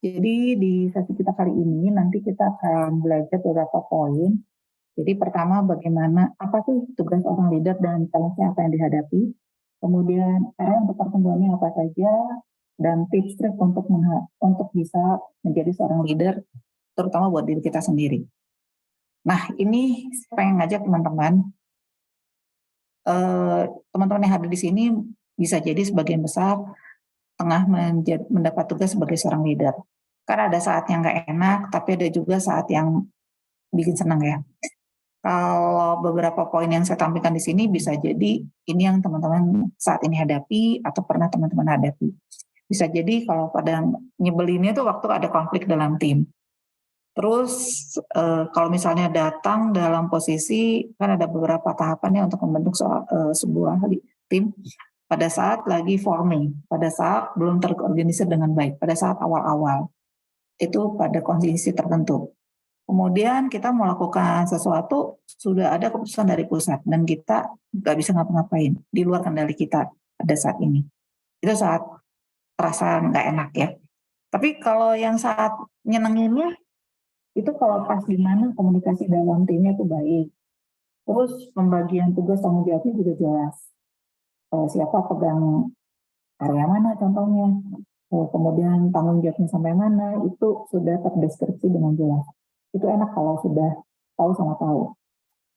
Jadi di sesi kita kali ini nanti kita akan belajar beberapa poin. Jadi pertama bagaimana apa sih tugas orang leader dan challenge-nya apa yang dihadapi. Kemudian area untuk pertumbuhannya apa saja dan tips trik untuk bisa menjadi seorang leader terutama buat diri kita sendiri. Nah, ini saya pengen ngajak teman-teman teman-teman yang hadir di sini bisa jadi sebagian besar tengah mendapat tugas sebagai seorang leader. Karena ada saat yang nggak enak, tapi ada juga saat yang bikin senang ya. Kalau beberapa poin yang saya tampilkan di sini bisa jadi ini yang teman-teman saat ini hadapi atau pernah teman-teman hadapi. Bisa jadi kalau pada nyebelinnya tuh waktu ada konflik dalam tim. Terus kalau misalnya datang dalam posisi kan ada beberapa tahapannya untuk membentuk sebuah tim pada saat lagi forming, pada saat belum terorganisir dengan baik, pada saat awal-awal itu pada kondisi tertentu. Kemudian kita melakukan sesuatu sudah ada keputusan dari pusat dan kita nggak bisa ngapa-ngapain di luar kendali kita pada saat ini. Itu saat terasa nggak enak ya. Tapi kalau yang saat nyenenginnya itu kalau pas di mana komunikasi dalam timnya itu baik. Terus pembagian tugas tanggung jawabnya juga jelas. Siapa pegang area mana contohnya. Kemudian tanggung jawabnya sampai mana itu sudah terdeskripsi dengan jelas. Itu enak kalau sudah tahu sama tahu.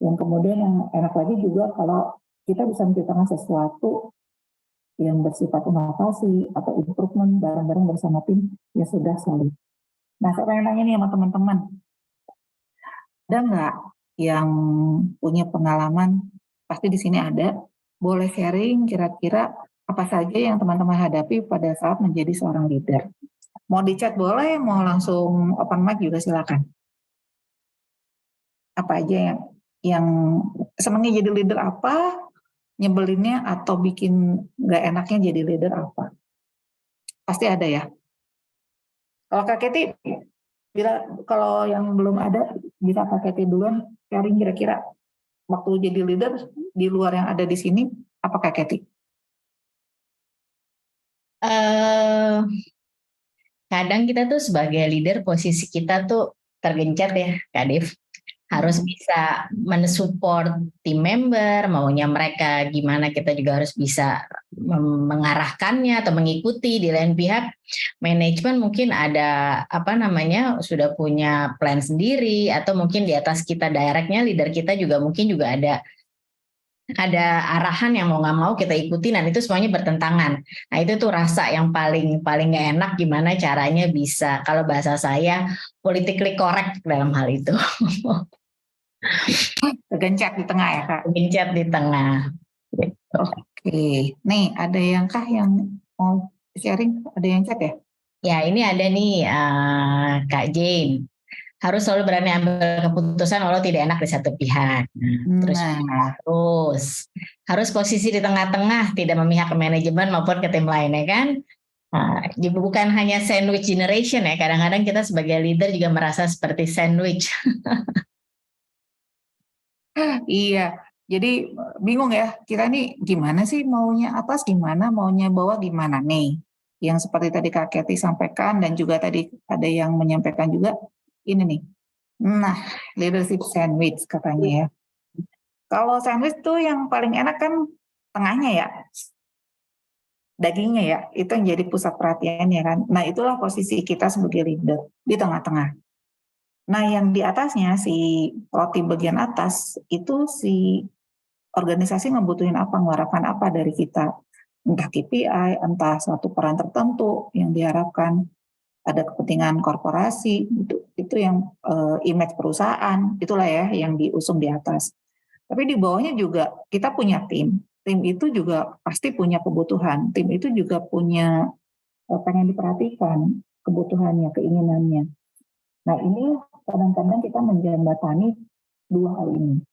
Yang kemudian yang enak lagi juga kalau kita bisa menciptakan sesuatu yang bersifat inovasi atau improvement bareng-bareng bersama tim yang sudah solid. Nah, saya pengen tanya nih sama teman-teman, ada nggak yang punya pengalaman? Pasti di sini ada. Boleh sharing kira-kira apa saja yang teman-teman hadapi pada saat menjadi seorang leader. Mau di chat boleh, mau langsung open mic juga silakan. Apa aja yang senangnya jadi leader apa, nyebelinnya atau bikin nggak enaknya jadi leader apa? Pasti ada ya. Kalau Kak Keti, kalau yang belum ada, bisa Kak Keti duluan sharing kira-kira waktu jadi leader di luar yang ada di sini, apa Kak Keti? Kadang kita tuh sebagai leader posisi kita tuh tergencet ya Kak Dev. Harus bisa mensupport tim member, maunya mereka gimana kita juga harus bisa mengarahkannya atau mengikuti. Di lain pihak manajemen mungkin ada sudah punya plan sendiri atau mungkin di atas kita directnya leader kita juga mungkin juga ada arahan yang mau nggak mau kita ikuti dan itu semuanya bertentangan. Nah itu tuh rasa yang paling nggak enak gimana caranya bisa kalau bahasa saya politically correct dalam hal itu. Kegencet di tengah ya Kak? Kegencet di tengah. Oke, nih ada yang mau sharing? Ada yang chat ya? Ya ini ada nih Kak Jane. Harus selalu berani ambil keputusan walau tidak enak di satu pihak. Terus harus posisi di tengah-tengah, tidak memihak ke manajemen maupun ke tim lain ya kan. Nah, bukan hanya sandwich generation ya. Kadang-kadang kita sebagai leader juga merasa seperti sandwich. Iya, jadi bingung ya. Kita nih gimana sih maunya atas gimana, maunya bawah gimana nih? Yang seperti tadi Kak Keti sampaikan dan juga tadi ada yang menyampaikan juga ini nih. Nah, leadership sandwich katanya ya. Kalau sandwich tuh yang paling enak kan tengahnya ya. Dagingnya ya, itu yang jadi pusat perhatiannya kan. Nah, itulah posisi kita sebagai leader di tengah-tengah. Nah, yang di atasnya si roti bagian atas itu si organisasi ngebutuhin apa, mengharapkan apa dari kita. Entah KPI, entah suatu peran tertentu yang diharapkan, ada kepentingan korporasi, itu yang image perusahaan, itulah ya yang diusung di atas. Tapi di bawahnya juga kita punya tim. Tim itu juga pasti punya kebutuhan. Tim itu juga punya pengen diperhatikan kebutuhannya, keinginannya. Nah ini kadang-kadang kita menjembatani dua hal ini.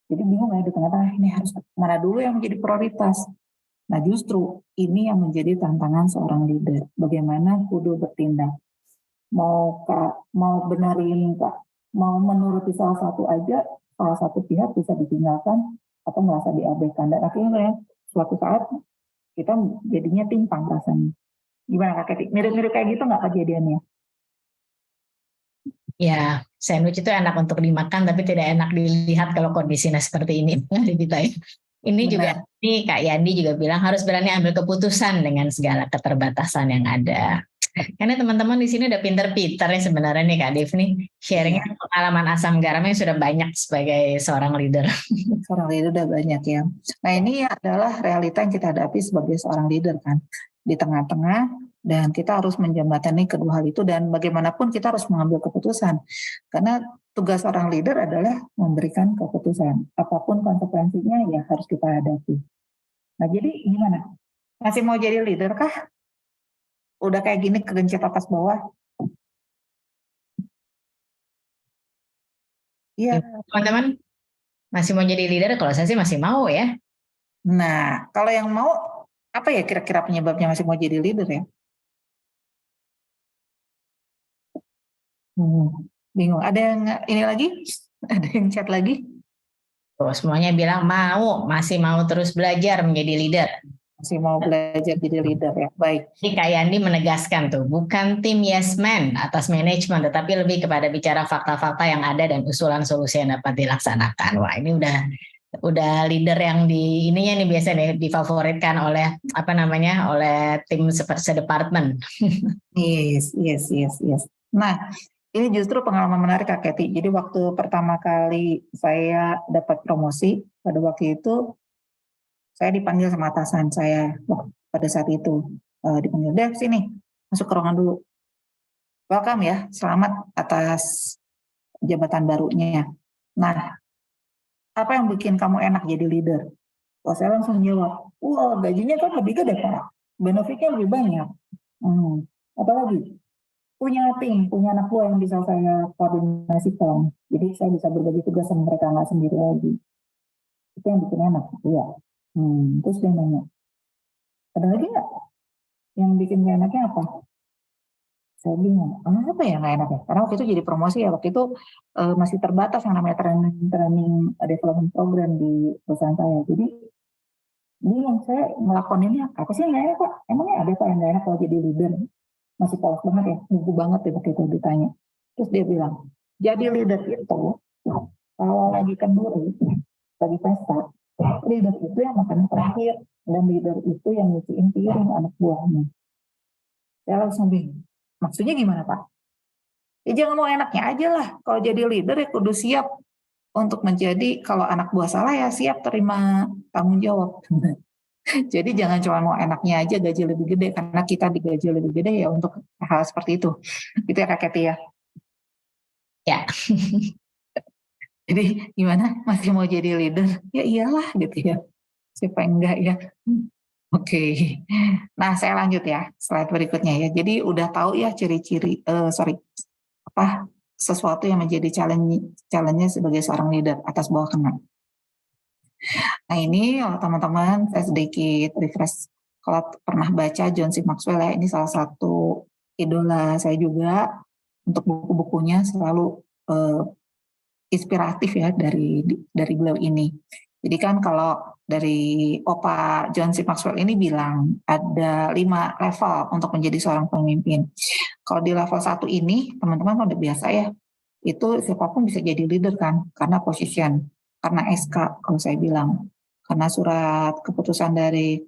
Jadi bingung ya di tengah-tengah ini harus mana dulu yang menjadi prioritas. Nah justru ini yang menjadi tantangan seorang leader. Bagaimana kudu bertindak. Mau benarin Kak, mau menuruti salah satu aja, salah satu pihak bisa ditinggalkan atau merasa diabaikan. Dan akhirnya suatu saat kita jadinya timpang rasanya. Gimana Kak Keti? Mirip-mirip kayak gitu nggak kejadiannya? Ya, sandwich itu enak untuk dimakan tapi tidak enak dilihat kalau kondisinya seperti ini. Kita ya. Ini juga, Benar. ini Kak Yandi juga bilang harus berani ambil keputusan dengan segala keterbatasan yang ada. Karena teman-teman di sini udah pinter-pinter nih sebenarnya nih Kak Dev nih. Sharingnya Iya, pengalaman asam garamnya sudah banyak sebagai seorang leader. seorang leader udah banyak ya. Nah ini adalah realita yang kita hadapi sebagai seorang leader kan. Di tengah-tengah dan kita harus menjembatani kedua hal itu dan bagaimanapun kita harus mengambil keputusan. Karena tugas seorang leader adalah memberikan keputusan. Apapun konsekuensinya ya harus kita hadapi. Nah jadi gimana? Masih mau jadi leader kah? Udah kayak gini kegencet atas bawah? Iya. Teman-teman masih mau jadi leader? Kalau saya sih masih mau ya. Nah, kalau yang mau, apa ya kira-kira penyebabnya masih mau jadi leader ya? Bingung. Ada yang ini lagi? Ada yang chat lagi? Tuh, semuanya bilang masih mau terus belajar menjadi leader. Masih mau belajar jadi leader ya? Baik. Jadi Kak Yandi menegaskan tuh, bukan tim yes man atas manajemen, tetapi lebih kepada bicara fakta-fakta yang ada dan usulan solusi yang dapat dilaksanakan. Wah, ini udah leader yang di ininya nih biasanya nih difavoritkan oleh apa namanya oleh tim sedepartemen. Yes, yes, yes, yes. Nah, ini justru pengalaman menarik Kak Keti. Jadi waktu pertama kali saya dapat promosi, pada waktu itu saya dipanggil sama atasan saya pada saat itu. Dipanggil, Dev sini, masuk ke ruangan dulu. Welcome ya, selamat atas jabatan barunya. Nah, apa yang bikin kamu enak jadi leader? Wah, saya langsung jawab, wah gajinya kan lebih gede Pak, benefitnya lebih banyak. Apalagi? Punya tim, punya anak buah yang bisa saya koordinasikan. Jadi saya bisa berbagi tugas sama mereka, nggak sendiri lagi. Itu yang bikin enak, iya. Terus dia nanya, ada lagi nggak yang bikin gak enaknya apa? Saya bingung, apa ya nggak enaknya? Karena waktu itu jadi promosi ya, waktu itu masih terbatas yang namanya training development program di perusahaan saya. Jadi bingung, saya ngelakuin ini apa sih yang nggak enak Pak? Emangnya ada Pak yang nggak enak kalau jadi leader? Masih polos banget ya, nunggu banget ya waktu itu ditanya. Terus dia bilang, jadi leader itu kalau lagi kenduri, lagi pesta, leader itu yang makan terakhir dan leader itu yang nyuciin piring anak buahnya. Saya langsung bingung. Maksudnya gimana Pak? Ya jangan mau enaknya aja lah. Kalau jadi leader ya kudu siap untuk menjadi kalau anak buah salah ya siap terima tanggung jawab. Jadi jangan cuma mau enaknya aja gaji lebih gede karena kita digaji lebih gede ya untuk hal seperti itu. Itu ya Kak Keti ya. Ya. Jadi gimana? Masih mau jadi leader? Ya iyalah gitu ya. Siapa yang enggak ya? Oke. Nah, saya lanjut ya slide berikutnya ya. Jadi udah tahu ya ciri-ciri apa sesuatu yang menjadi challenge sebagai seorang leader atas bawah kena. Nah, ini teman-teman saya sedikit refresh kalau pernah baca John C. Maxwell ya, ini salah satu idola saya juga untuk buku-bukunya selalu inspiratif ya dari beliau ini. Jadi kan kalau dari Opa John C. Maxwell ini bilang ada 5 level untuk menjadi seorang pemimpin. Kalau di level 1 ini, teman-teman udah biasa ya, itu siapapun bisa jadi leader kan, karena position, karena SK kalau saya bilang. Karena surat keputusan dari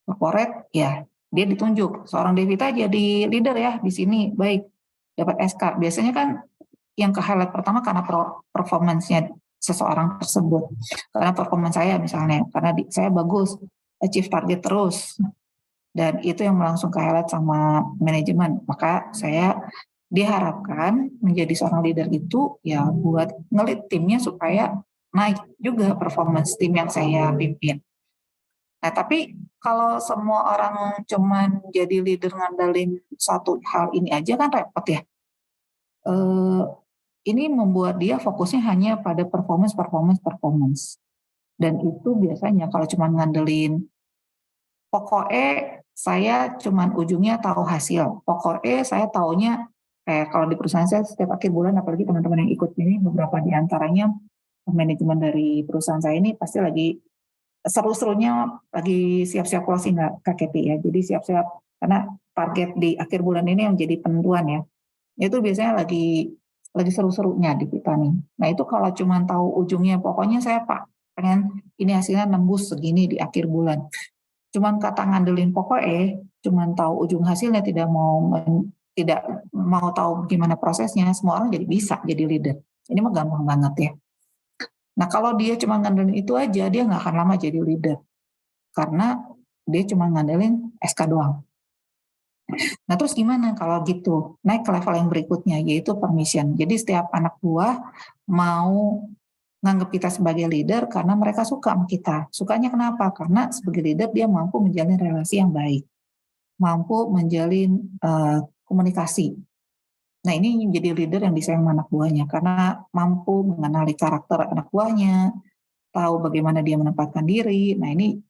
corporate, ya dia ditunjuk. Seorang Devita jadi leader ya di sini, baik, dapat SK. Biasanya kan yang ke-highlight pertama karena performance-nya seseorang tersebut. Karena performance saya misalnya, karena saya bagus, achieve target terus, dan itu yang langsung ke-highlight sama manajemen. Maka saya diharapkan menjadi seorang leader itu ya buat ngelit timnya supaya naik juga performance tim yang saya pimpin. Nah, tapi kalau semua orang cuman jadi leader ngandalin satu hal ini aja kan repot ya. Ini membuat dia fokusnya hanya pada performance. Dan itu biasanya kalau cuma ngandelin, pokoknya saya cuman ujungnya tahu hasil. Pokoknya saya taunya, kalau di perusahaan saya setiap akhir bulan, apalagi teman-teman yang ikut ini, beberapa di antaranya manajemen dari perusahaan saya ini pasti lagi seru-serunya lagi siap-siap closing KKP ya. Jadi siap-siap karena target di akhir bulan ini yang menjadi penentuan ya. Itu biasanya lagi lagi seru-serunya di kita nih. Nah itu kalau cuma tahu ujungnya, pokoknya saya Pak pengen ini hasilnya nembus segini di akhir bulan. Cuman kata ngandelin pokoknya, cuman tahu ujung hasilnya, tidak mau tahu gimana prosesnya, semua orang jadi bisa jadi leader. Ini mah gampang banget ya. Nah kalau dia cuma ngandelin itu aja, dia nggak akan lama jadi leader. Karena dia cuma ngandelin SK doang. Nah terus gimana kalau gitu? Naik ke level yang berikutnya, yaitu permission. Jadi setiap anak buah mau nganggap kita sebagai leader karena mereka suka sama kita. Sukanya kenapa? Karena sebagai leader dia mampu menjalin relasi yang baik, mampu menjalin komunikasi. Nah ini menjadi leader yang disayang sama anak buahnya karena mampu mengenali karakter anak buahnya, tahu bagaimana dia menempatkan diri. Nah ini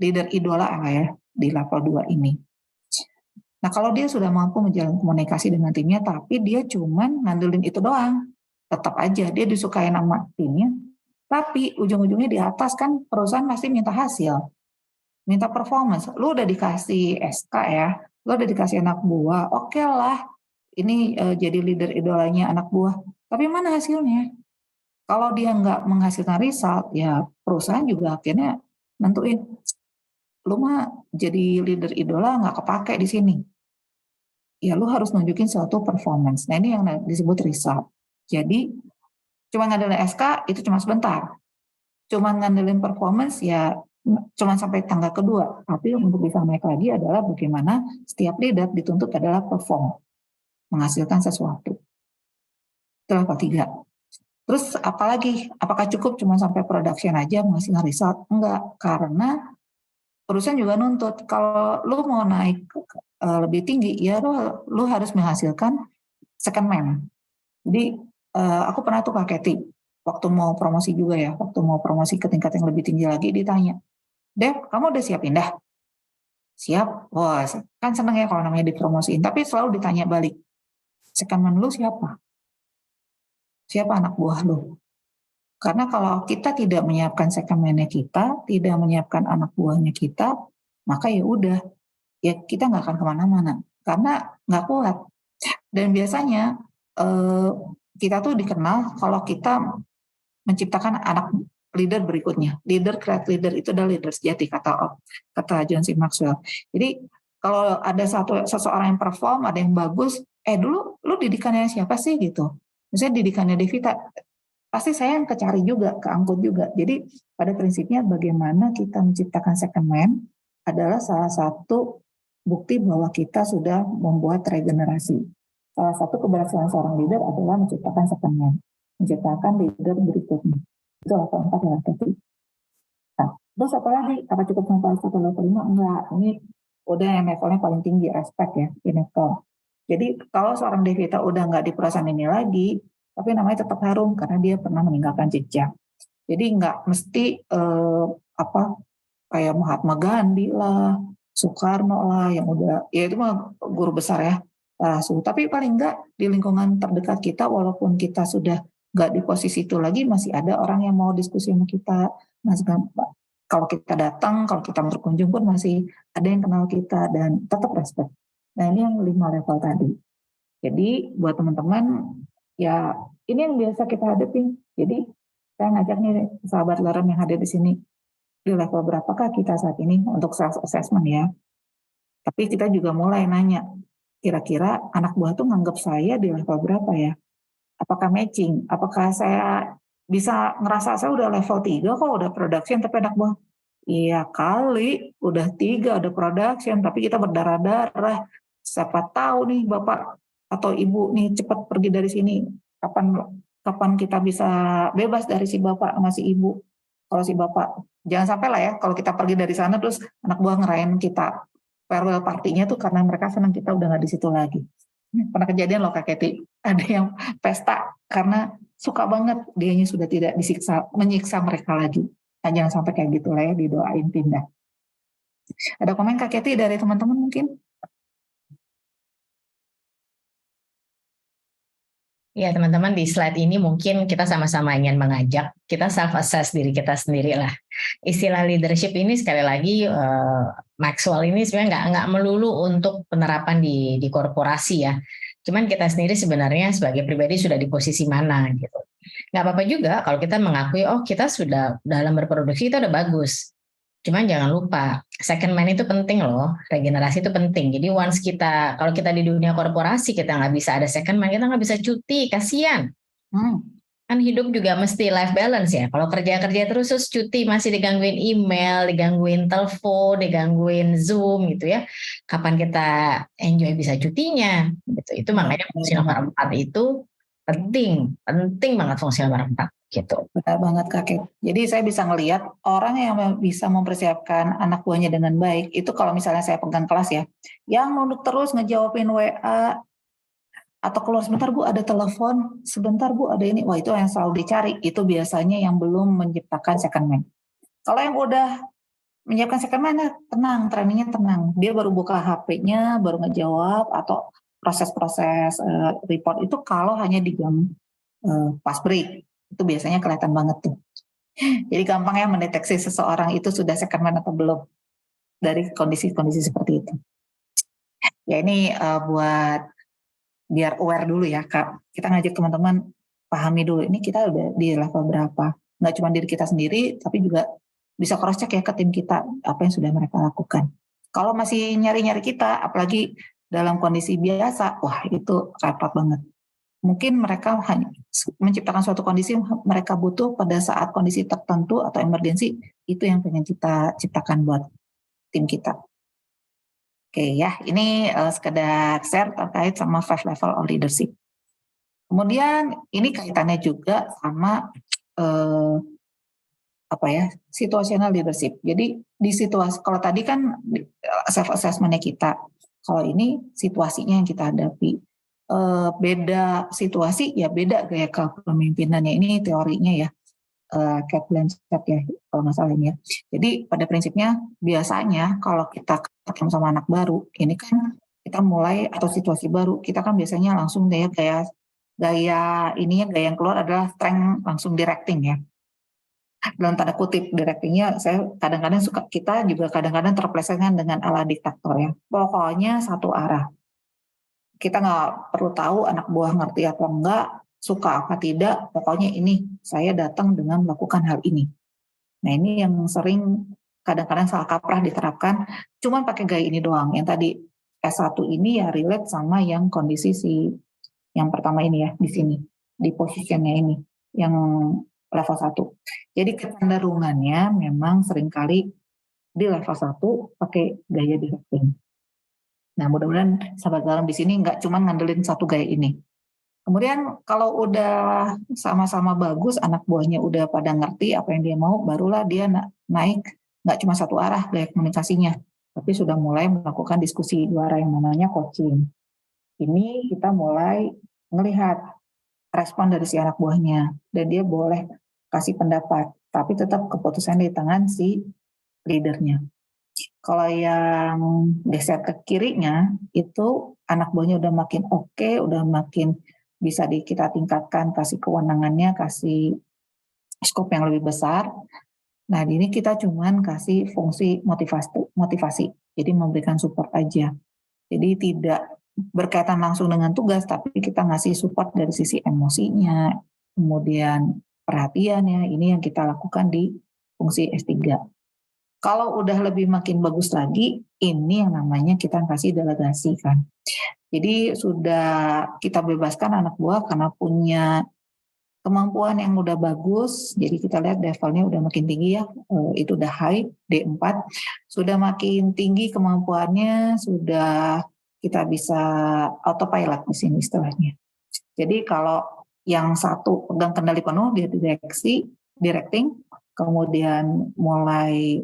leader idola lah ya di level 2 ini. Nah kalau dia sudah mampu menjalin komunikasi dengan timnya, tapi dia cuman ngandelin itu doang, tetap aja dia disukai sama timnya, tapi ujung-ujungnya di atas kan perusahaan pasti minta hasil, minta performance. Lu udah dikasih SK ya, lu udah dikasih anak buah, oke lah, ini jadi leader idolanya anak buah. Tapi mana hasilnya? Kalau dia nggak menghasilkan result, ya perusahaan juga akhirnya nentuin, lu mah jadi leader idola nggak kepake di sini. Ya lu harus nunjukin suatu performance. Nah ini yang disebut result. Jadi cuma ngandelin SK itu cuma sebentar. Cuma ngandelin performance ya cuma sampai tangga kedua. Tapi untuk bisa naik lagi adalah bagaimana setiap leader dituntut adalah perform, menghasilkan sesuatu. Itu level 3. Terus apalagi? Apakah cukup cuma sampai production aja menghasilkan result? Enggak, karena perusahaan juga nuntut kalau lu mau naik lebih tinggi ya lu harus menghasilkan second man. Jadi aku pernah tuh Kak Keti, waktu mau promosi juga ya, waktu mau promosi ke tingkat yang lebih tinggi lagi ditanya, Dev, kamu udah siap pindah? Siap, wah kan seneng ya kalau namanya dipromosiin, tapi selalu ditanya balik, second man lu siapa? Siapa anak buah lu? Karena kalau kita tidak menyiapkan second man-nya kita, tidak menyiapkan anak buahnya kita, maka ya udah, ya kita nggak akan kemana-mana, karena nggak kuat. Dan biasanya kita tuh dikenal kalau kita menciptakan anak leader berikutnya. Leader, create leader itu adalah leader sejati kata John C. Maxwell. Jadi kalau ada seseorang yang perform, ada yang bagus, dulu lu didikannya siapa sih gitu? Misalnya didikannya Devita, pasti saya yang kecari juga, keangkut juga. Jadi pada prinsipnya bagaimana kita menciptakan second man adalah salah satu bukti bahwa kita sudah membuat regenerasi. Salah satu keberhasilan seorang leader adalah menciptakan second man, menciptakan leader berikutnya. Itu level 4 ya, tapi. Nah, terus apa lagi? Apa cukup sampai level 5? Enggak, ini udah yang levelnya paling tinggi, respect ya, ini kok. Jadi kalau seorang Devita udah nggak di perusahaan ini lagi, tapi namanya tetap harum karena dia pernah meninggalkan jejak. Jadi nggak mesti kayak Mahatma Gandhi lah, Soekarno lah yang udah, ya itu mah guru besar ya, tapi paling enggak di lingkungan terdekat kita, walaupun kita sudah nggak di posisi itu lagi, masih ada orang yang mau diskusi sama kita, masih kalau kita datang, kalau kita berkunjung pun masih ada yang kenal kita dan tetap respect. Nah ini yang 5 level tadi. Jadi buat teman-teman, ya ini yang biasa kita hadapin. Jadi saya ngajak nih sahabat Lerem yang hadir di sini, di level berapakah kita saat ini untuk self assessment ya. Tapi kita juga mulai nanya, kira-kira anak buah tuh nganggap saya di level berapa ya? Apakah matching? Apakah saya bisa ngerasa saya udah level 3 kok udah production, tapi anak buah, iya kali udah 3 udah production, tapi kita berdarah-darah. Siapa tahu nih Bapak atau Ibu nih cepat pergi dari sini. Kapan kita bisa bebas dari si Bapak sama si Ibu? Kalau si Bapak, jangan sampai lah ya kalau kita pergi dari sana terus anak buah ngerayain kita farewell partinya tuh karena mereka senang kita udah nggak di situ lagi. Pernah kejadian loh Kak Keti, ada yang pesta karena suka banget dianya sudah tidak menyiksa mereka lagi. Nah, jangan sampai kayak gitu lah ya, didoain pindah. Ada komen Kak Keti dari teman-teman mungkin? Ya teman-teman, di slide ini mungkin kita sama-sama ingin mengajak kita self-assess diri kita sendiri lah. Istilah leadership ini sekali lagi Maxwell ini sebenarnya nggak melulu untuk penerapan di korporasi ya. Cuman kita sendiri sebenarnya sebagai pribadi sudah di posisi mana gitu. Nggak apa-apa juga kalau kita mengakui, oh kita sudah dalam berproduksi kita udah bagus. Cuman jangan lupa, second man itu penting loh, regenerasi itu penting. Jadi once kita, kalau kita di dunia korporasi kita nggak bisa ada second man, kita nggak bisa cuti, kasihan. Kan hidup juga mesti life balance ya. Kalau kerja-kerja terus cuti masih digangguin email, digangguin telepon, digangguin Zoom gitu ya. Kapan kita enjoy bisa cutinya gitu. Itu makanya fungsi nomor 4 itu penting, penting banget fungsi nomor 4 gitu. Benar banget Kak Ket. Jadi saya bisa ngelihat orang yang bisa mempersiapkan anak buahnya dengan baik, itu kalau misalnya saya pegang kelas ya, yang nunduk terus ngejawabin WA, atau keluar sebentar Bu ada telepon, sebentar Bu ada ini, wah itu yang selalu dicari, itu biasanya yang belum menciptakan second man. Kalau yang udah menyiapkan second man, tenang, trainingnya tenang, dia baru buka HP-nya, baru ngejawab, atau proses-proses report itu kalau hanya di jam pas break, itu biasanya kelihatan banget tuh. Jadi gampang ya mendeteksi seseorang itu sudah second man atau belum dari kondisi-kondisi seperti itu. Ya ini buat biar aware dulu ya Kak. Kita ngajak teman-teman pahami dulu ini kita udah di level berapa. Nggak cuma diri kita sendiri, tapi juga bisa cross check ya ke tim kita apa yang sudah mereka lakukan. Kalau masih nyari-nyari kita, apalagi dalam kondisi biasa, wah itu repot banget. Mungkin mereka hanya menciptakan suatu kondisi mereka butuh pada saat kondisi tertentu atau emergensi, itu yang pengen kita ciptakan buat tim kita. Oke ya, ini sekedar share terkait sama 5 level of leadership. Kemudian ini kaitannya juga sama eh, apa ya, situational leadership. Jadi di situasi, kalau tadi kan self assessment-nya kita, kalau ini situasinya yang kita hadapi. Beda situasi ya beda gaya kepemimpinannya, ini teorinya ya. Kate Blanchett ya kalau nggak salah ini ya. Jadi pada prinsipnya biasanya kalau kita ketemu sama anak baru, ini kan kita mulai atau situasi baru, kita kan biasanya langsung deh gaya gaya ininya gaya yang keluar adalah strength langsung directing ya. Dalam tanda kutip directingnya saya kadang-kadang suka kita juga kadang-kadang terplesetkan dengan ala diktator ya. Pokoknya satu arah. Kita nggak perlu tahu anak buah ngerti atau enggak, suka apa tidak, pokoknya ini saya datang dengan melakukan hal ini. Nah ini yang sering kadang-kadang salah kaprah diterapkan, cuman pakai gaya ini doang. Yang tadi S1 ini ya relate sama yang kondisi si yang pertama ini ya di sini, di positionnya ini, yang level 1. Jadi kecenderungannya memang seringkali di level 1 pakai gaya directing. Nah mudah-mudahan sahabat dalam di sini nggak cuma ngandelin satu gaya ini. Kemudian kalau udah sama-sama bagus, anak buahnya udah pada ngerti apa yang dia mau, barulah dia naik, nggak cuma satu arah gaya komunikasinya, tapi sudah mulai melakukan diskusi dua arah yang namanya coaching. Ini kita mulai melihat respon dari si anak buahnya, dan dia boleh kasih pendapat, tapi tetap keputusan di tangan si leadernya. Kalau yang geser ke kirinya, itu anak buahnya udah makin oke, udah makin bisa kita tingkatkan, kasih kewenangannya, kasih skop yang lebih besar. Nah, ini kita cuman kasih fungsi motivasi, jadi memberikan support aja. Jadi tidak berkaitan langsung dengan tugas, tapi kita ngasih support dari sisi emosinya, kemudian perhatiannya, ini yang kita lakukan di fungsi S3. Kalau udah lebih makin bagus lagi, ini yang namanya kita kasih delegasi kan. Jadi sudah kita bebaskan anak buah karena punya kemampuan yang udah bagus, jadi kita lihat levelnya udah makin tinggi ya, itu udah high, D4, sudah makin tinggi kemampuannya, sudah kita bisa autopilot di sini istilahnya. Jadi kalau yang satu pegang kendali penuh, dia directing, kemudian mulai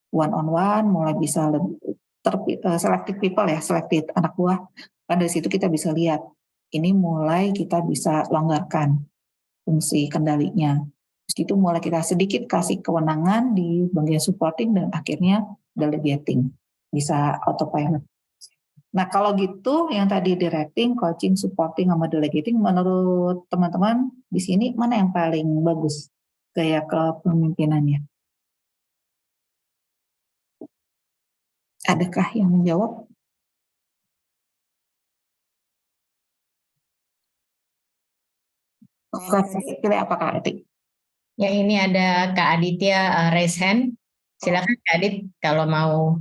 one on one, mulai bisa lebih selective people ya, selective anak buah. Kan dari situ kita bisa lihat, ini mulai kita bisa longgarkan fungsi kendalinya. Terus itu mulai kita sedikit kasih kewenangan di bagian supporting dan akhirnya delegating, bisa autopilot. Nah kalau gitu yang tadi directing, coaching, supporting, sama delegating, menurut teman-teman di sini mana yang paling bagus gaya kepemimpinannya? Adakah yang menjawab? Pilih apa Kak Ati? Yang ini ada Kak Aditya raise hand. Silakan Kak Adit kalau mau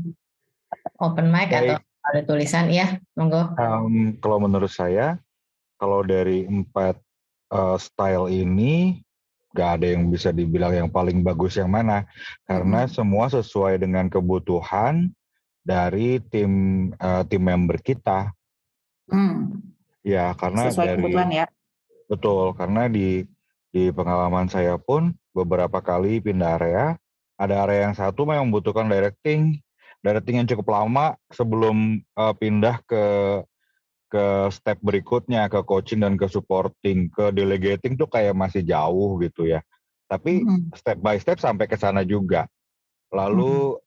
open mic atau Baik, ada tulisan ya, monggo. kalau menurut saya, kalau dari 4 style ini, nggak ada yang bisa dibilang yang paling bagus yang mana, karena semua sesuai dengan kebutuhan dari tim member kita. Ya, karena Sesuai kebutuhan ya. betul, karena di pengalaman saya pun beberapa kali pindah area, ada area yang satu memang membutuhkan directing yang cukup lama sebelum pindah ke step berikutnya, ke coaching dan ke supporting, ke delegating tuh kayak masih jauh gitu ya. Tapi step by step sampai ke sana juga. Lalu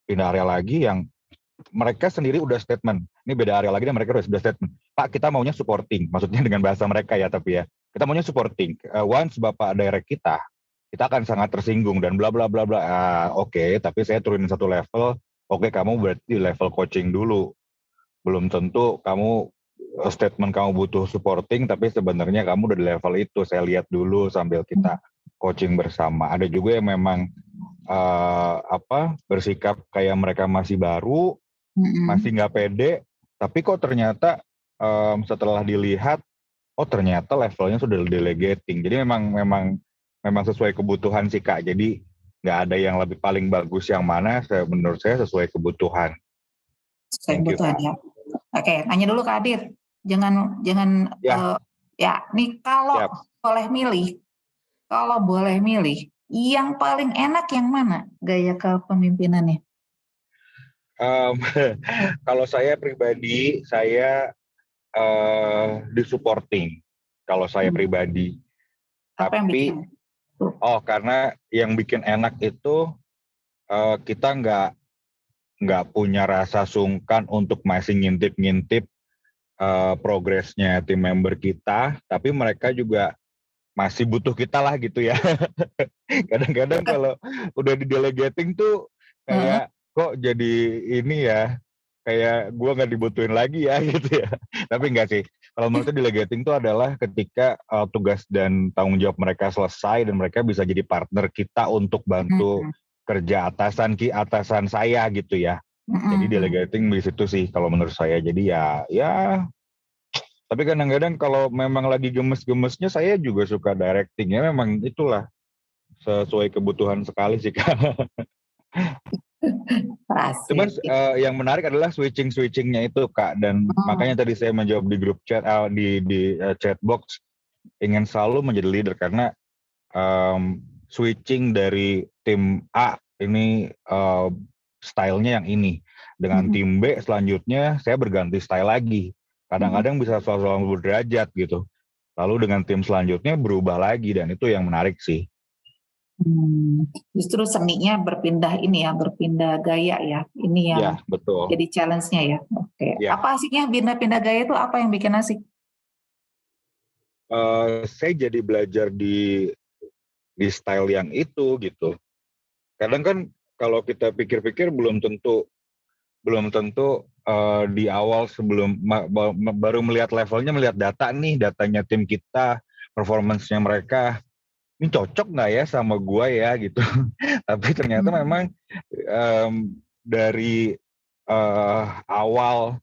pindah area lagi yang mereka sendiri udah statement. Ini beda area lagi dan mereka udah statement. Pak, kita maunya supporting. Maksudnya dengan bahasa mereka ya, tapi ya. Kita maunya supporting. Once Bapak direct kita akan sangat tersinggung dan bla bla bla bla. Oke, tapi saya turunin satu level. Oke, kamu berarti di level coaching dulu. Belum tentu kamu statement kamu butuh supporting, tapi sebenarnya kamu udah di level itu. Saya lihat dulu sambil kita coaching bersama. Ada juga yang memang bersikap kayak mereka masih baru, masih nggak pede, tapi kok ternyata setelah dilihat, oh ternyata levelnya sudah delegating. Jadi memang sesuai kebutuhan sih Kak. Jadi nggak ada yang lebih paling bagus yang mana. Menurut saya sesuai kebutuhan. Sesuai kebutuhan ya. Oke, nanya dulu Kak Adit. Jangan ya. Nih kalau boleh milih, yang paling enak yang mana gaya kepemimpinannya? Kalau saya pribadi, saya di supporting. Kalau saya pribadi. Apa yang bikin? Karena yang bikin enak itu kita nggak punya rasa sungkan untuk masih ngintip-ngintip progresnya tim member kita, tapi mereka juga masih butuh kita lah gitu ya. Kadang-kadang kalau udah di delegating tuh kayak kok jadi ini ya, kayak gue nggak dibutuhin lagi ya gitu ya. Tapi enggak sih. Kalau menurut saya delegating itu adalah ketika tugas dan tanggung jawab mereka selesai dan mereka bisa jadi partner kita untuk bantu kerja atasan saya gitu ya. Jadi delegating di situ sih kalau menurut saya. Jadi ya. Tapi kadang-kadang kalau memang lagi gemes-gemesnya saya juga suka directing ya. Memang itulah sesuai kebutuhan sekali sih Kak. Cuman yang menarik adalah switchingnya itu Kak, dan makanya tadi saya menjawab di grup chat di chat box, ingin selalu menjadi leader karena switching dari tim A ini stylenya yang ini dengan tim B selanjutnya saya berganti style lagi, kadang-kadang bisa selalu berderajat gitu, lalu dengan tim selanjutnya berubah lagi dan itu yang menarik sih. Justru seninya berpindah gaya ya. Ini yang ya, betul. Jadi challenge-nya ya. Oke. Ya. Apa asiknya pindah-pindah gaya itu, apa yang bikin asik? Saya jadi belajar di style yang itu gitu. Kadang kan kalau kita pikir-pikir belum tentu di awal sebelum baru melihat levelnya, melihat datanya tim kita, performance-nya mereka, ini cocok nggak ya sama gua ya gitu. Tapi ternyata memang dari awal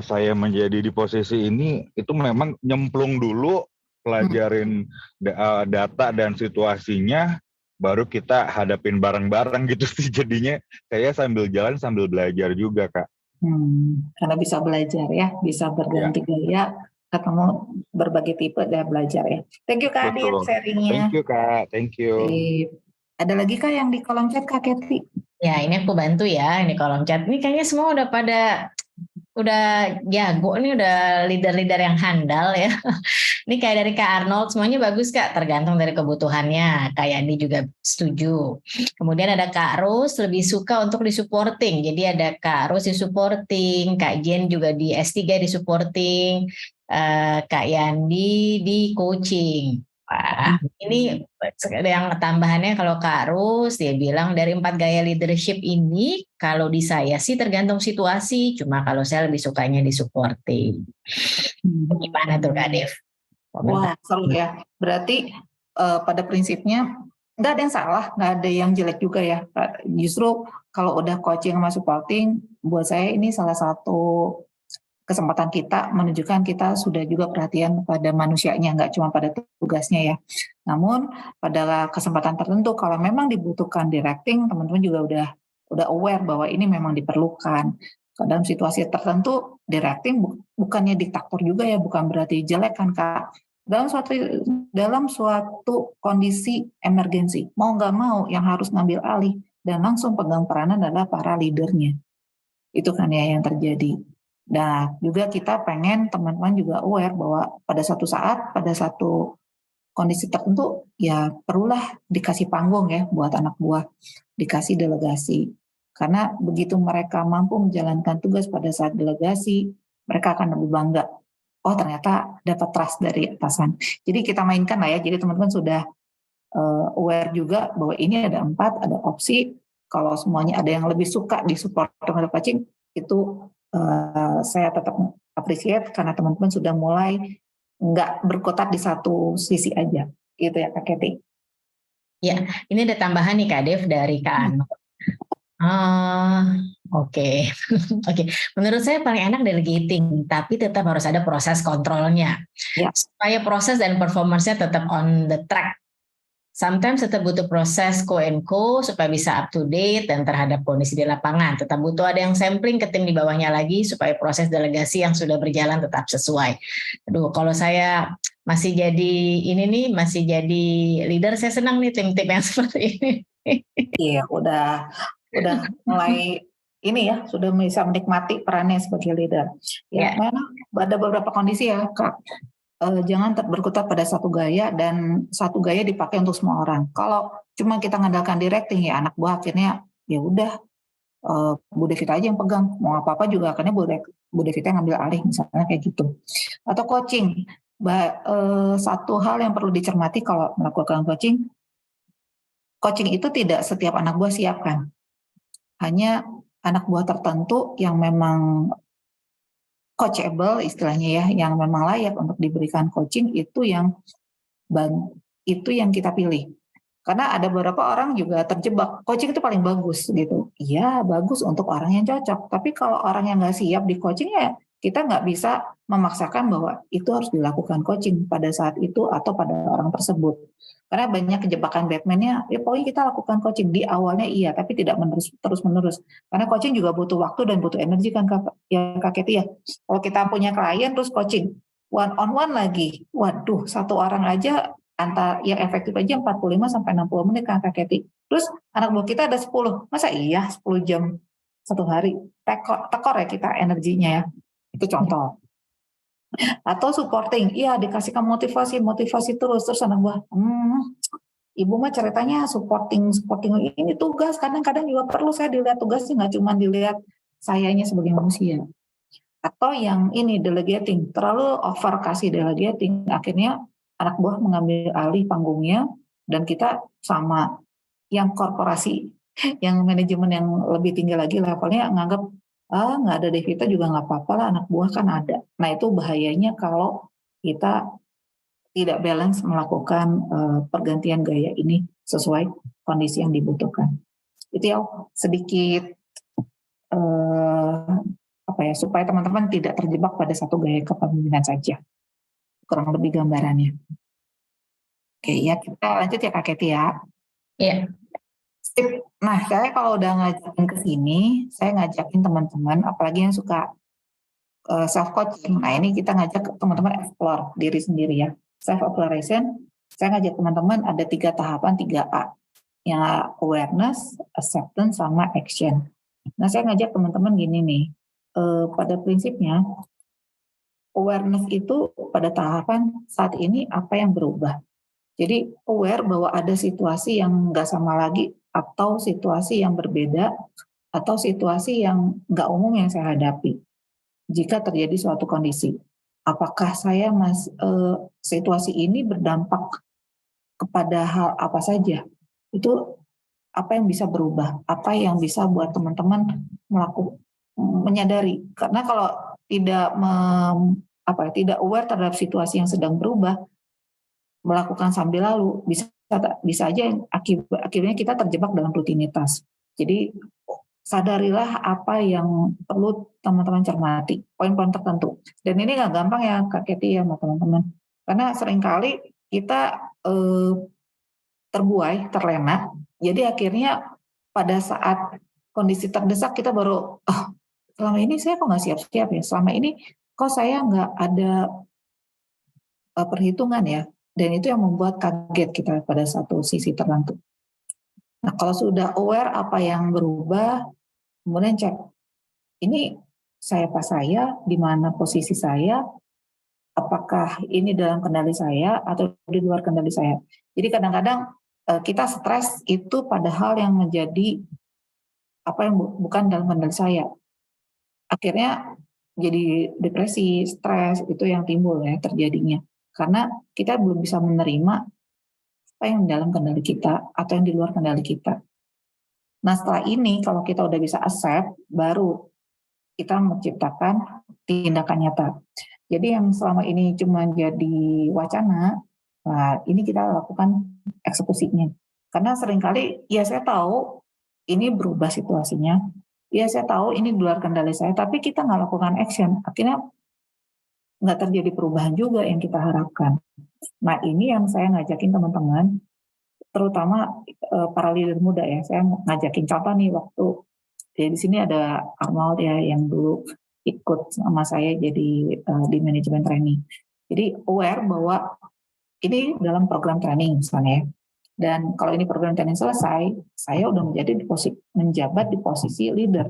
saya menjadi di posisi ini itu memang nyemplung dulu, pelajarin data dan situasinya, baru kita hadapin bareng-bareng gitu sih. Jadinya saya sambil jalan sambil belajar juga Kak. Karena bisa belajar ya, bisa berganti gaya, ketemu berbagai tipe dan belajar ya. Thank you Kak Adit sharingnya. Thank you Kak, thank you. Ada lagi Kak yang di kolom chat Kak Ketty? Ya ini aku bantu ya, ini kolom chat. Ini kayaknya semua udah jago nih, udah leader-leader yang handal ya. Ini kayak dari Kak Arnold, semuanya bagus Kak, tergantung dari kebutuhannya. Kak Yandi juga setuju. Kemudian ada Kak Rose, lebih suka untuk di supporting. Jadi ada Kak Rose di supporting, Kak Jen juga di S3 di supporting, Kak Yandi di coaching. Wah, ini yang tambahannya kalau Kak Rus dia bilang dari 4 gaya leadership ini kalau di saya sih tergantung situasi. Cuma kalau saya lebih sukanya di supporting. Gimana tuh Kak Dev? Wah, seru ya. Berarti pada prinsipnya nggak ada yang salah, nggak ada yang jelek juga ya. Justru kalau udah coaching sama supporting, buat saya ini salah satu kesempatan kita menunjukkan kita sudah juga perhatian pada manusianya, nggak cuma pada tugasnya ya. Namun pada kesempatan tertentu kalau memang dibutuhkan directing, teman-teman juga udah aware bahwa ini memang diperlukan. Dalam situasi tertentu directing bukannya diktator juga ya, bukan berarti jelek kan Kak. Dalam suatu kondisi emergensi, mau nggak mau yang harus ngambil alih dan langsung pegang peranan adalah para leadernya. Itu kan ya yang terjadi. Nah, juga kita pengen teman-teman juga aware bahwa pada suatu saat, pada satu kondisi tertentu, ya perlulah dikasih panggung ya buat anak buah, dikasih delegasi. Karena begitu mereka mampu menjalankan tugas pada saat delegasi, mereka akan lebih bangga. Oh ternyata dapat trust dari atasan. Jadi kita mainkan lah ya, jadi teman-teman sudah aware juga bahwa ini ada 4, ada opsi. Kalau semuanya ada yang lebih suka di support dengan coaching, itu saya tetap appreciate karena teman-teman sudah mulai nggak berkutat di satu sisi aja, gitu ya Kak Keti. Ya, ini ada tambahan nih Kak Dev dari Kak Anu. Oke. Oke. Menurut saya paling enak delegating, tapi tetap harus ada proses kontrolnya. Ya. Supaya proses dan performance-nya tetap on the track. Sometimes tetap butuh proses co supaya bisa up to date dan terhadap kondisi di lapangan. Tetap butuh ada yang sampling ke tim di bawahnya lagi supaya proses delegasi yang sudah berjalan tetap sesuai. Aduh, kalau saya masih jadi leader, saya senang nih tim-tim yang seperti ini. Iya, udah mulai ini ya, sudah bisa menikmati perannya sebagai leader. Ya, memang ada beberapa kondisi ya Kak. Jangan berkutat pada satu gaya dan satu gaya dipakai untuk semua orang. Kalau cuma kita ngandalkan directing ya anak buah akhirnya ya udah Bu Devita aja yang pegang, mau apa-apa juga akhirnya Bu Devita yang ngambil alih misalnya kayak gitu. Atau coaching, satu hal yang perlu dicermati kalau melakukan coaching itu tidak setiap anak buah siapkan. Hanya anak buah tertentu yang memang coachable istilahnya ya, yang memang layak untuk diberikan coaching itu yang kita pilih. Karena ada beberapa orang juga terjebak, coaching itu paling bagus gitu. Iya bagus untuk orang yang cocok, tapi kalau orang yang nggak siap di coaching ya kita nggak bisa memaksakan bahwa itu harus dilakukan coaching pada saat itu atau pada orang tersebut. Karena banyak kejebakan Batman-nya, ya pokoknya kita lakukan coaching di awalnya iya, tapi tidak terus-menerus. Karena coaching juga butuh waktu dan butuh energi kan Kak Keti ya. Kalau kita punya klien terus coaching, one on one lagi, waduh satu orang aja yang efektif aja 45-60 menit kan Kak Keti. Terus anak buah kita ada 10, masa iya 10 jam satu hari? Tekor ya kita energinya ya. Itu contoh. Atau supporting, iya dikasihkan motivasi terus anak buah, ibu mah ceritanya supporting ini tugas, kadang-kadang juga perlu saya dilihat tugasnya, nggak cuma dilihat sayanya sebagai manusia. Atau yang ini delegating, terlalu over kasih delegating, akhirnya anak buah mengambil alih panggungnya dan kita sama yang korporasi, yang manajemen yang lebih tinggi lagi levelnya nganggap nggak ada Devita juga nggak apa-apa lah, anak buah kan ada. Nah itu bahayanya kalau kita tidak balance melakukan pergantian gaya ini sesuai kondisi yang dibutuhkan. Itu ya sedikit supaya teman-teman tidak terjebak pada satu gaya kepemimpinan saja. Kurang lebih gambarannya. Oke ya, kita lanjut ya Kak Keti ya. Iya. Nah, saya kalau udah ngajakin ke sini, saya ngajakin teman-teman, apalagi yang suka self coaching. Nah, ini kita ngajak teman-teman explore diri sendiri ya. Self exploration, saya ngajak teman-teman ada 3 tahapan, 3A. Yang awareness, acceptance, sama action. Nah, saya ngajak teman-teman gini nih. Pada prinsipnya, awareness itu pada tahapan saat ini apa yang berubah. Jadi aware bahwa ada situasi yang nggak sama lagi, atau situasi yang berbeda, atau situasi yang nggak umum yang saya hadapi. Jika terjadi suatu kondisi, apakah saya situasi ini berdampak kepada hal apa saja. Itu apa yang bisa berubah, apa yang bisa buat teman-teman menyadari. Karena kalau tidak aware terhadap situasi yang sedang berubah, melakukan sambil lalu, bisa aja akhirnya kita terjebak dalam rutinitas. Jadi sadarilah apa yang perlu teman-teman cermati, poin-poin tertentu. Dan ini nggak gampang ya Kak Keti ya sama teman-teman. Karena seringkali kita terbuai, terlena. Jadi akhirnya pada saat kondisi terdesak kita baru, selama ini saya kok nggak siap-siap ya, selama ini kok saya nggak ada perhitungan ya, dan itu yang membuat kaget kita pada satu sisi tertentu. Nah kalau sudah aware apa yang berubah, kemudian cek, ini saya, di mana posisi saya, apakah ini dalam kendali saya atau di luar kendali saya. Jadi kadang-kadang kita stres itu pada hal yang menjadi apa yang bukan dalam kendali saya. Akhirnya jadi depresi, stres, itu yang timbul ya terjadinya. Karena kita belum bisa menerima apa yang dalam kendali kita atau yang di luar kendali kita. Nah setelah ini kalau kita udah bisa accept, baru kita menciptakan tindakan nyata. Jadi yang selama ini cuma jadi wacana, nah ini kita lakukan eksekusinya. Karena seringkali ya saya tahu ini berubah situasinya, ya saya tahu ini di luar kendali saya, tapi kita nggak lakukan action, akhirnya nggak terjadi perubahan juga yang kita harapkan. Nah ini yang saya ngajakin teman-teman, terutama para leader muda ya, saya ngajakin contoh nih waktu ya di sini ada Arnold ya yang dulu ikut sama saya jadi di manajemen training. Jadi aware bahwa ini dalam program training misalnya ya. Dan kalau ini program training selesai, saya udah menjabat di posisi leader.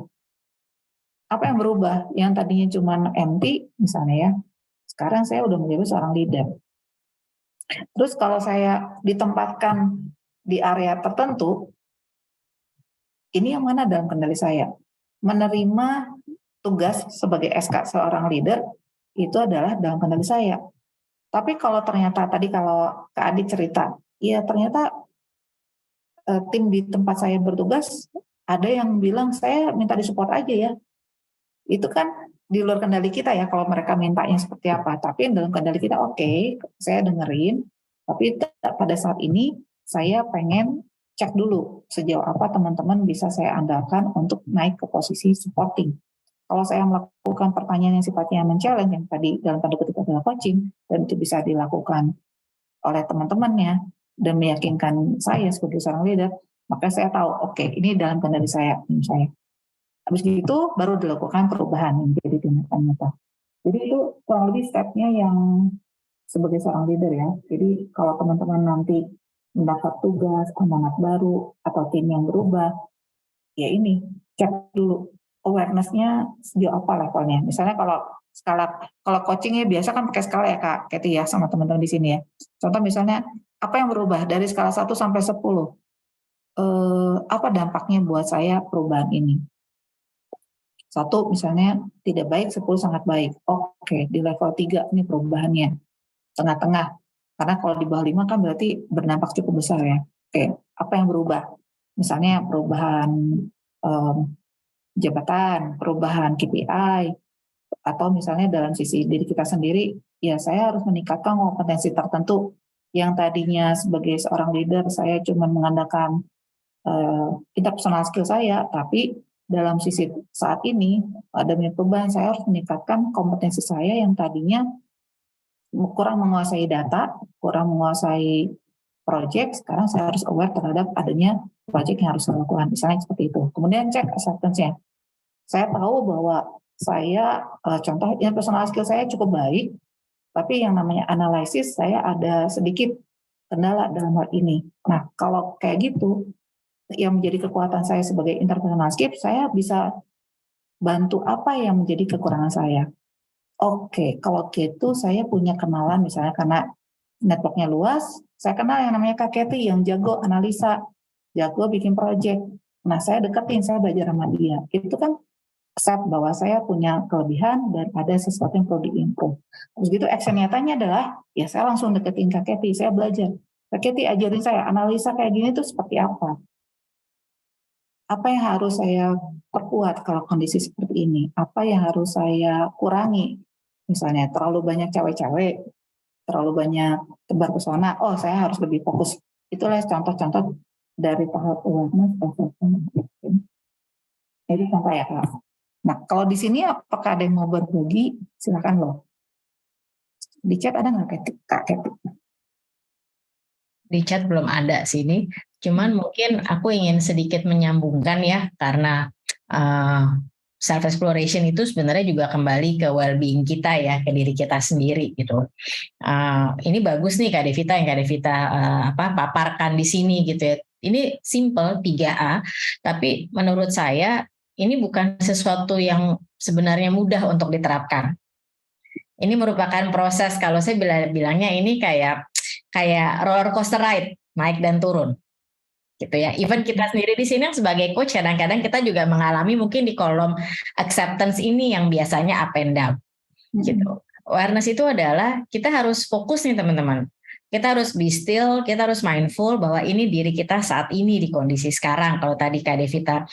Apa yang berubah? Yang tadinya cuma empty misalnya ya, sekarang saya udah menjadi seorang leader. Terus kalau saya ditempatkan di area tertentu, ini yang mana dalam kendali saya? Menerima tugas sebagai SK seorang leader itu adalah dalam kendali saya. Tapi kalau ternyata tadi kalau Kak Adi cerita, ya ternyata tim di tempat saya bertugas ada yang bilang saya minta disupport aja ya. Itu kan di luar kendali kita ya kalau mereka mintanya seperti apa. Tapi yang dalam kendali kita oke, saya dengerin. Tapi pada saat ini saya pengen cek dulu sejauh apa teman-teman bisa saya andalkan untuk naik ke posisi supporting. Kalau saya melakukan pertanyaan yang sifatnya men-challenge, yang tadi dalam tanda kutip adalah coaching, dan itu bisa dilakukan oleh teman-temannya, dan meyakinkan saya sebagai seorang leader, maka saya tahu, oke, ini dalam kendali saya, tim saya. Habis itu baru dilakukan perubahan menjadi tindakan nyata. Jadi itu kurang lebih stepnya yang sebagai seorang leader ya. Jadi kalau teman-teman nanti mendapat tugas, amanat baru, atau tim yang berubah, ya ini, cek dulu awareness-nya sejauh apa levelnya. Misalnya kalau coachingnya biasa kan pakai skala ya Kak Keti ya sama teman-teman di sini ya. Contoh misalnya apa yang berubah dari skala 1 sampai 10. Apa dampaknya buat saya perubahan ini? 1 misalnya tidak baik, 10 sangat baik. Oke, di level 3 ini perubahannya. Tengah-tengah. Karena kalau di bawah 5 kan berarti berdampak cukup besar ya. Oke, apa yang berubah? Misalnya perubahan jabatan, perubahan KPI, atau misalnya dalam sisi diri kita sendiri, ya saya harus meningkatkan kompetensi tertentu yang tadinya sebagai seorang leader saya cuma mengandalkan interpersonal skill saya, tapi dalam sisi saat ini ada perubahan, saya harus meningkatkan kompetensi saya yang tadinya kurang menguasai data, kurang menguasai project, sekarang saya harus aware terhadap adanya project yang harus saya lakukan, misalnya seperti itu. Kemudian cek acceptance-nya. Saya tahu bahwa saya, contoh personal skill saya cukup baik, tapi yang namanya analisis saya ada sedikit kendala dalam hal ini. Nah, kalau kayak gitu, yang menjadi kekuatan saya sebagai interpersonal skill, saya bisa bantu apa yang menjadi kekurangan saya. Oke, kalau gitu saya punya kenalan misalnya karena networknya luas, saya kenal yang namanya Kak Keti yang jago analisa, jago bikin project. Nah, saya deketin, saya belajar sama dia. Itu kan accept bahwa saya punya kelebihan dan ada sesuatu yang perlu diimprove. Terus gitu action nyatanya adalah, ya saya langsung deketin Kak Keti, saya belajar. Kak Keti ajarin saya, analisa kayak gini tuh seperti apa? Apa yang harus saya perkuat kalau kondisi seperti ini? Apa yang harus saya kurangi? Misalnya terlalu banyak cewek-cewek, terlalu banyak tebar pesona, oh saya harus lebih fokus. Itulah contoh-contoh dari tahap awareness, assessment, action. Jadi contoh ya Kak. Nah kalau di sini apakah ada yang mau berbagi? Silakan loh. Di chat ada nggak Kak Keti? Di chat belum ada sini. Cuman mungkin aku ingin sedikit menyambungkan ya, karena self exploration itu sebenarnya juga kembali ke well-being kita ya, ke diri kita sendiri gitu. Ini bagus nih Kak Devita yang Kak Devita paparkan di sini gitu ya. Ini simple 3A, tapi menurut saya ini bukan sesuatu yang sebenarnya mudah untuk diterapkan. Ini merupakan proses, kalau saya bilangnya ini kayak roller coaster ride, naik dan turun gitu ya. Even kita sendiri di sini sebagai coach kadang-kadang kita juga mengalami mungkin di kolom acceptance ini yang biasanya up and down gitu. Awareness itu adalah kita harus fokus nih teman-teman. Kita harus be still, kita harus mindful bahwa ini diri kita saat ini di kondisi sekarang. Kalau tadi Kak Devita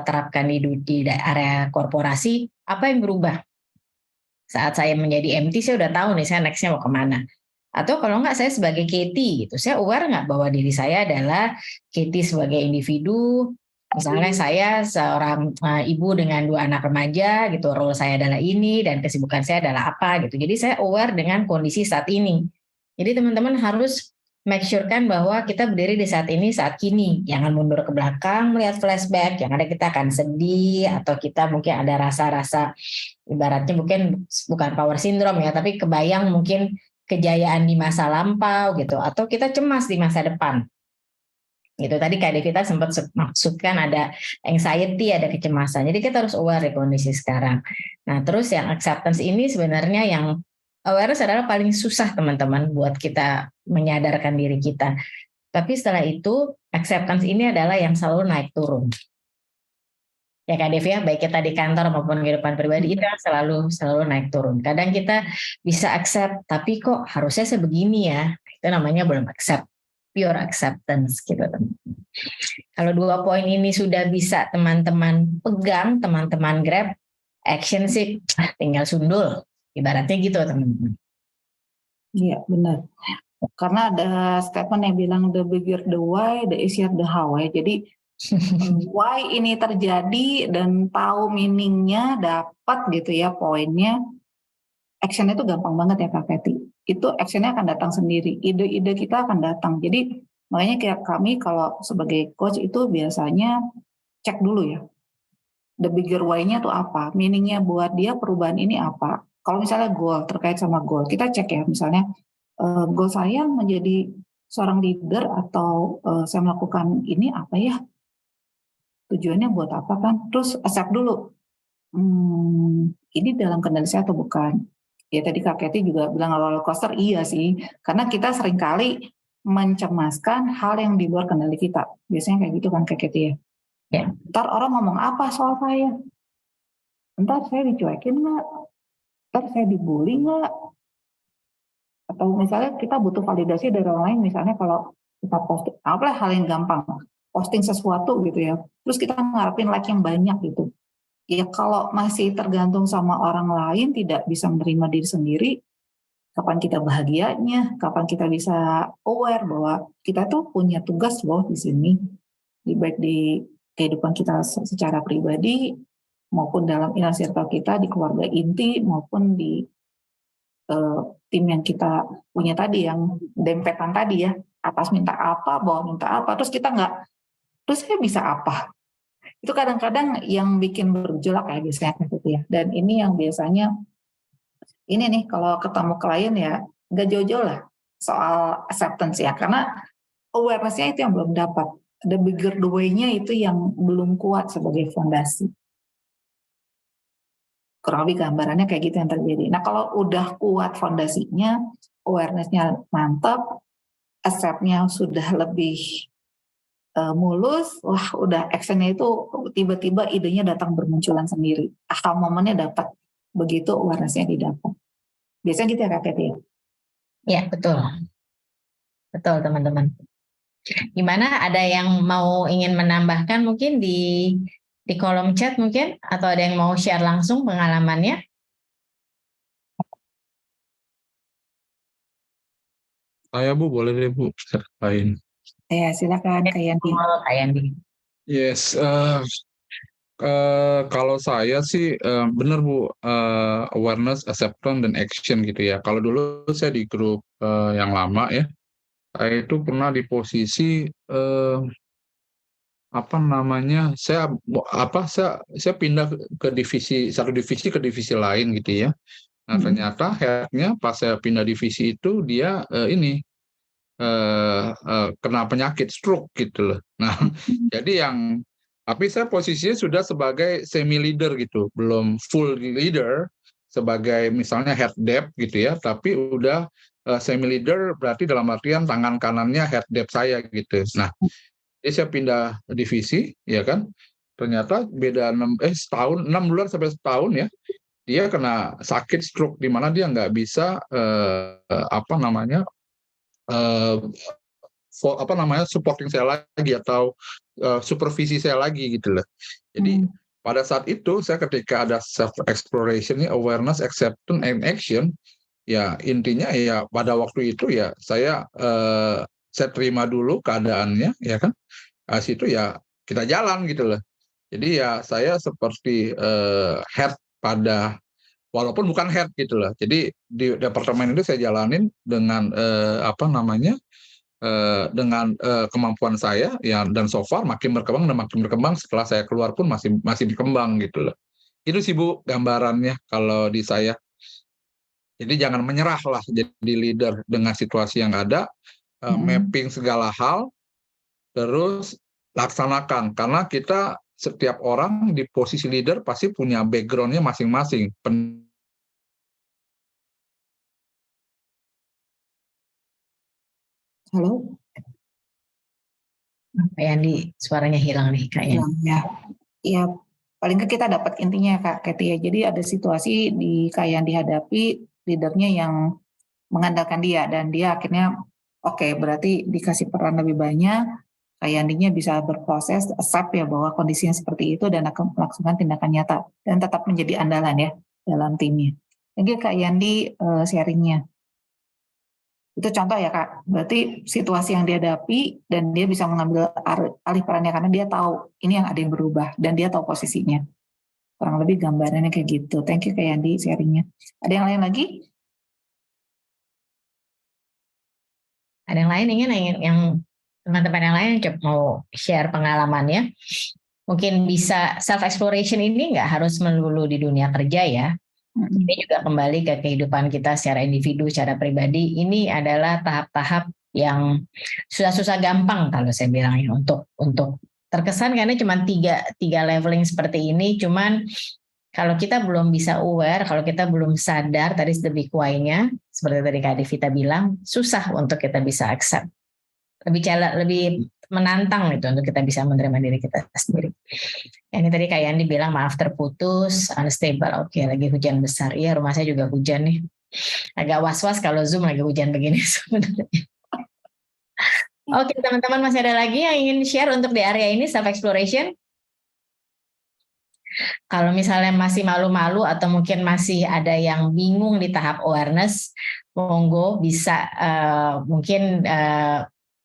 terapkan di area korporasi, apa yang berubah? Saat saya menjadi MT, saya udah tahu nih saya nextnya mau kemana. Atau kalau enggak saya sebagai Katie gitu, saya aware nggak bahwa diri saya adalah Katie sebagai individu. Misalnya saya seorang ibu dengan 2 anak remaja gitu, role saya adalah ini dan kesibukan saya adalah apa gitu. Jadi saya aware dengan kondisi saat ini. Jadi teman-teman harus make sure kan bahwa kita berdiri di saat ini, saat kini. Jangan mundur ke belakang melihat flashback, yang ada kita akan sedih atau kita mungkin ada rasa-rasa ibaratnya mungkin bukan power syndrome ya, tapi kebayang mungkin kejayaan di masa lampau gitu, atau kita cemas di masa depan. Gitu tadi Kak Devita sempat maksudkan ada anxiety, ada kecemasan. Jadi kita harus aware di kondisi sekarang. Nah, terus yang acceptance ini sebenarnya yang awareness adalah paling susah teman-teman buat kita menyadarkan diri kita. Tapi setelah itu acceptance ini adalah yang selalu naik turun. Ya Kak Dev ya, baik kita di kantor maupun kehidupan pribadi itu selalu naik turun. Kadang kita bisa accept, tapi kok harusnya sebegini ya. Itu namanya belum accept, pure acceptance gitu. Kalau 2 poin ini sudah bisa teman-teman pegang, teman-teman grab, action sih tinggal sundul. Ibaratnya gitu teman-teman. Iya benar. Karena ada statement yang bilang the bigger the why, the easier the how ya. Jadi why ini terjadi dan tahu meaningnya, dapat gitu ya poinnya, actionnya itu gampang banget ya Kak Keti. Itu actionnya akan datang sendiri, ide-ide kita akan datang. Jadi makanya kayak kami kalau sebagai coach itu biasanya cek dulu ya, the bigger why-nya tuh apa, meaningnya buat dia perubahan ini apa. Kalau misalnya goal, terkait sama goal, kita cek ya misalnya goal saya menjadi seorang leader atau saya melakukan ini apa ya, tujuannya buat apa kan, terus accept dulu, ini dalam kendali saya atau bukan. Ya tadi Kak Keti juga bilang roller coaster, iya sih, karena kita seringkali mencemaskan hal yang di luar kendali kita, biasanya kayak gitu kan Kak Keti ya. Ya. Ntar orang ngomong apa soal saya, ntar saya dicuekin nggak, ntar saya dibully nggak, atau misalnya kita butuh validasi dari orang lain, misalnya kalau kita posting, apalah hal yang gampang, posting sesuatu gitu ya, terus kita ngarepin like yang banyak gitu. Ya kalau masih tergantung sama orang lain, tidak bisa menerima diri sendiri, kapan kita bahagianya, kapan kita bisa aware bahwa kita tuh punya tugas loh di sini, baik di kehidupan kita secara pribadi, maupun dalam inner circle kita, di keluarga inti, maupun di tim yang kita punya tadi, yang dempetan tadi ya, atas minta apa, bawah minta apa, terus kita nggak, terus saya bisa apa? Itu kadang-kadang yang bikin bergejolak ya biasanya gitu ya. Dan ini yang biasanya, ini nih kalau ketemu klien ya, nggak jauh-jauh lah soal acceptance ya, karena awareness-nya itu yang belum dapat. The bigger the way-nya itu yang belum kuat sebagai fondasi. Kurang lebih gambarannya kayak gitu yang terjadi. Nah kalau udah kuat fondasinya, awareness-nya mantap, accept-nya sudah lebih mulus, wah udah actionnya itu tiba-tiba idenya datang bermunculan sendiri. Aha momennya dapat, begitu awareness-nya didapat. Biasanya gitu ya Kak Keti? Ya betul. Betul teman-teman. Gimana? Ada yang ingin menambahkan mungkin di kolom chat mungkin, atau ada yang mau share langsung pengalamannya? Saya Bu, boleh deh Bu, ceritain. Ya, silakan Kak Yandi. Kak Yandi. Yes, kalau saya sih benar Bu, awareness, acceptance, dan action gitu ya. Kalau dulu saya di grup yang lama ya, saya itu pernah di posisi saya pindah ke satu divisi ke divisi lain gitu ya. Nah ternyata headnya pas saya pindah divisi itu dia kena penyakit stroke gitu loh. Nah jadi tapi saya posisinya sudah sebagai semi leader gitu, belum full leader sebagai misalnya head dev gitu ya, tapi udah semi leader berarti dalam artian tangan kanannya head dev saya gitu. Nah jadi saya pindah divisi, ya kan? Ternyata beda 6 bulan sampai setahun ya, dia kena sakit stroke di mana dia nggak bisa supporting saya lagi atau supervisi saya lagi gitu loh. Jadi pada saat itu saya ketika ada self exploration, awareness, acceptance, and action, ya intinya ya pada waktu itu ya saya terima dulu keadaannya, ya kan? Situ ya kita jalan gitu loh. Jadi ya saya seperti head walaupun bukan head gitu loh. Jadi di departemen itu saya jalanin dengan dengan kemampuan saya ya, dan so far makin berkembang setelah saya keluar pun masih berkembang gitu loh. Itu sih Bu gambarannya kalau di saya. Jadi jangan menyerah lah jadi leader dengan situasi yang ada, mapping segala hal, terus laksanakan, karena kita setiap orang di posisi leader pasti punya background-nya masing-masing. Halo? Kak Yandi, suaranya hilang nih kayaknya. Ya, paling nggak kita dapat intinya Kak Keti ya. Jadi ada situasi yang dihadapi leadernya yang mengandalkan dia, dan dia akhirnya berarti dikasih peran lebih banyak, Kak Yandinya bisa berproses, accept ya bahwa kondisinya seperti itu dan akan melakukan tindakan nyata dan tetap menjadi andalan ya dalam timnya. Jadi Kak Yandi sharingnya. Itu contoh ya Kak, berarti situasi yang dihadapi dan dia bisa mengambil alih perannya karena dia tahu ini yang ada yang berubah dan dia tahu posisinya. Kurang lebih gambarannya kayak gitu. Thank you Kak Yandi sharingnya. Ada yang lain lagi? Ada yang lain yang teman-teman yang lain mau share pengalamannya? Mungkin bisa self exploration ini nggak harus melulu di dunia kerja ya. Ini juga kembali ke kehidupan kita secara individu, secara pribadi. Ini adalah tahap-tahap yang susah-susah gampang kalau saya bilang ya, untuk terkesan karena cuma tiga leveling seperti ini. Cuman kalau kita belum bisa aware, kalau kita belum sadar tadi lebih kuainya, seperti tadi Kak Devita bilang, susah untuk kita bisa accept. Lebih menantang itu untuk kita bisa menerima diri kita sendiri. Ini tadi Kak Yandi bilang maaf terputus, unstable. Oke, lagi hujan besar. Iya, rumah saya juga hujan nih. Agak was-was kalau Zoom lagi hujan begini sebenarnya. Oke, teman-teman, masih ada lagi yang ingin share untuk di area ini self exploration? Kalau misalnya masih malu-malu atau mungkin masih ada yang bingung di tahap awareness, monggo bisa mungkin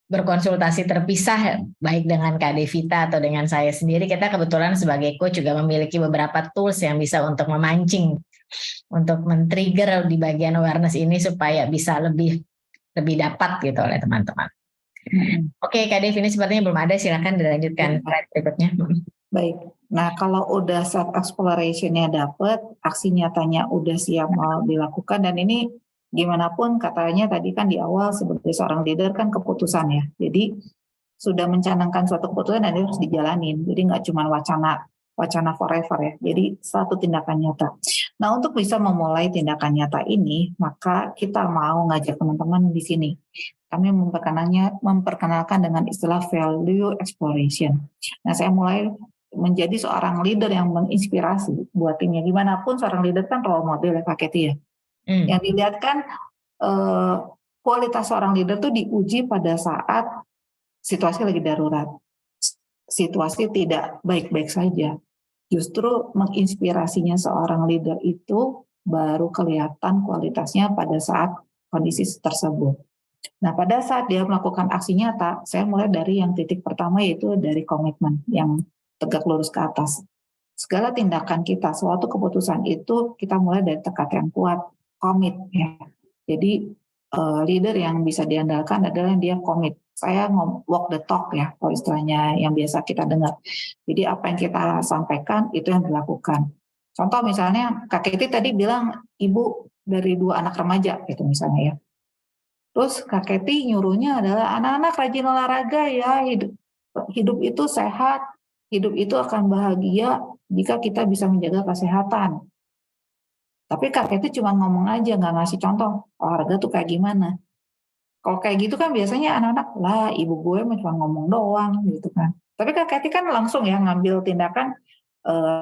berkonsultasi terpisah baik dengan Kak Devita atau dengan saya sendiri. Kita kebetulan sebagai coach juga memiliki beberapa tools yang bisa untuk memancing, untuk men-trigger di bagian awareness ini supaya bisa lebih dapat gitu oleh teman-teman. Oke, Kak Dev, ini sepertinya belum ada. Silakan dilanjutkan slide berikutnya. Baik. Nah, kalau udah self exploration-nya dapat, aksi nyatanya udah siap mau dilakukan, dan ini gimana pun katanya tadi kan di awal sebagai seorang leader kan keputusan ya. Jadi sudah mencanangkan suatu keputusan dan itu harus dijalanin. Jadi nggak cuma wacana forever ya. Jadi satu tindakan nyata. Nah, untuk bisa memulai tindakan nyata ini, maka kita mau ngajak teman-teman di sini. Kami memperkenalkan dengan istilah value exploration. Nah, saya mulai menjadi seorang leader yang menginspirasi buat timnya. Gimana pun seorang leader kan role model ya Kak Keti ya. Yang dilihat kan kualitas seorang leader tuh diuji pada saat situasi lagi darurat. Situasi tidak baik-baik saja. Justru menginspirasinya seorang leader itu baru kelihatan kualitasnya pada saat kondisi tersebut. Nah, pada saat dia melakukan aksi nyata, saya mulai dari yang titik pertama, yaitu dari komitmen yang tegak lurus ke atas. Segala tindakan kita, suatu keputusan itu kita mulai dari tekad yang kuat, komit ya. Jadi leader yang bisa diandalkan adalah yang dia komit. Saya walk the talk ya, kalau istilahnya yang biasa kita dengar. Jadi apa yang kita sampaikan itu yang dilakukan. Contoh misalnya Kak Keti tadi bilang ibu dari 2 anak remaja gitu misalnya ya. Terus Kak Keti nyuruhnya adalah anak-anak rajin olahraga ya, hidup itu sehat, hidup itu akan bahagia jika kita bisa menjaga kesehatan. Tapi Kak Keti cuma ngomong aja, nggak ngasih contoh olahraga tuh kayak gimana. Kalau kayak gitu kan biasanya anak-anak, lah ibu gue cuma ngomong doang gitu kan. Tapi Kak Keti kan langsung ya ngambil tindakan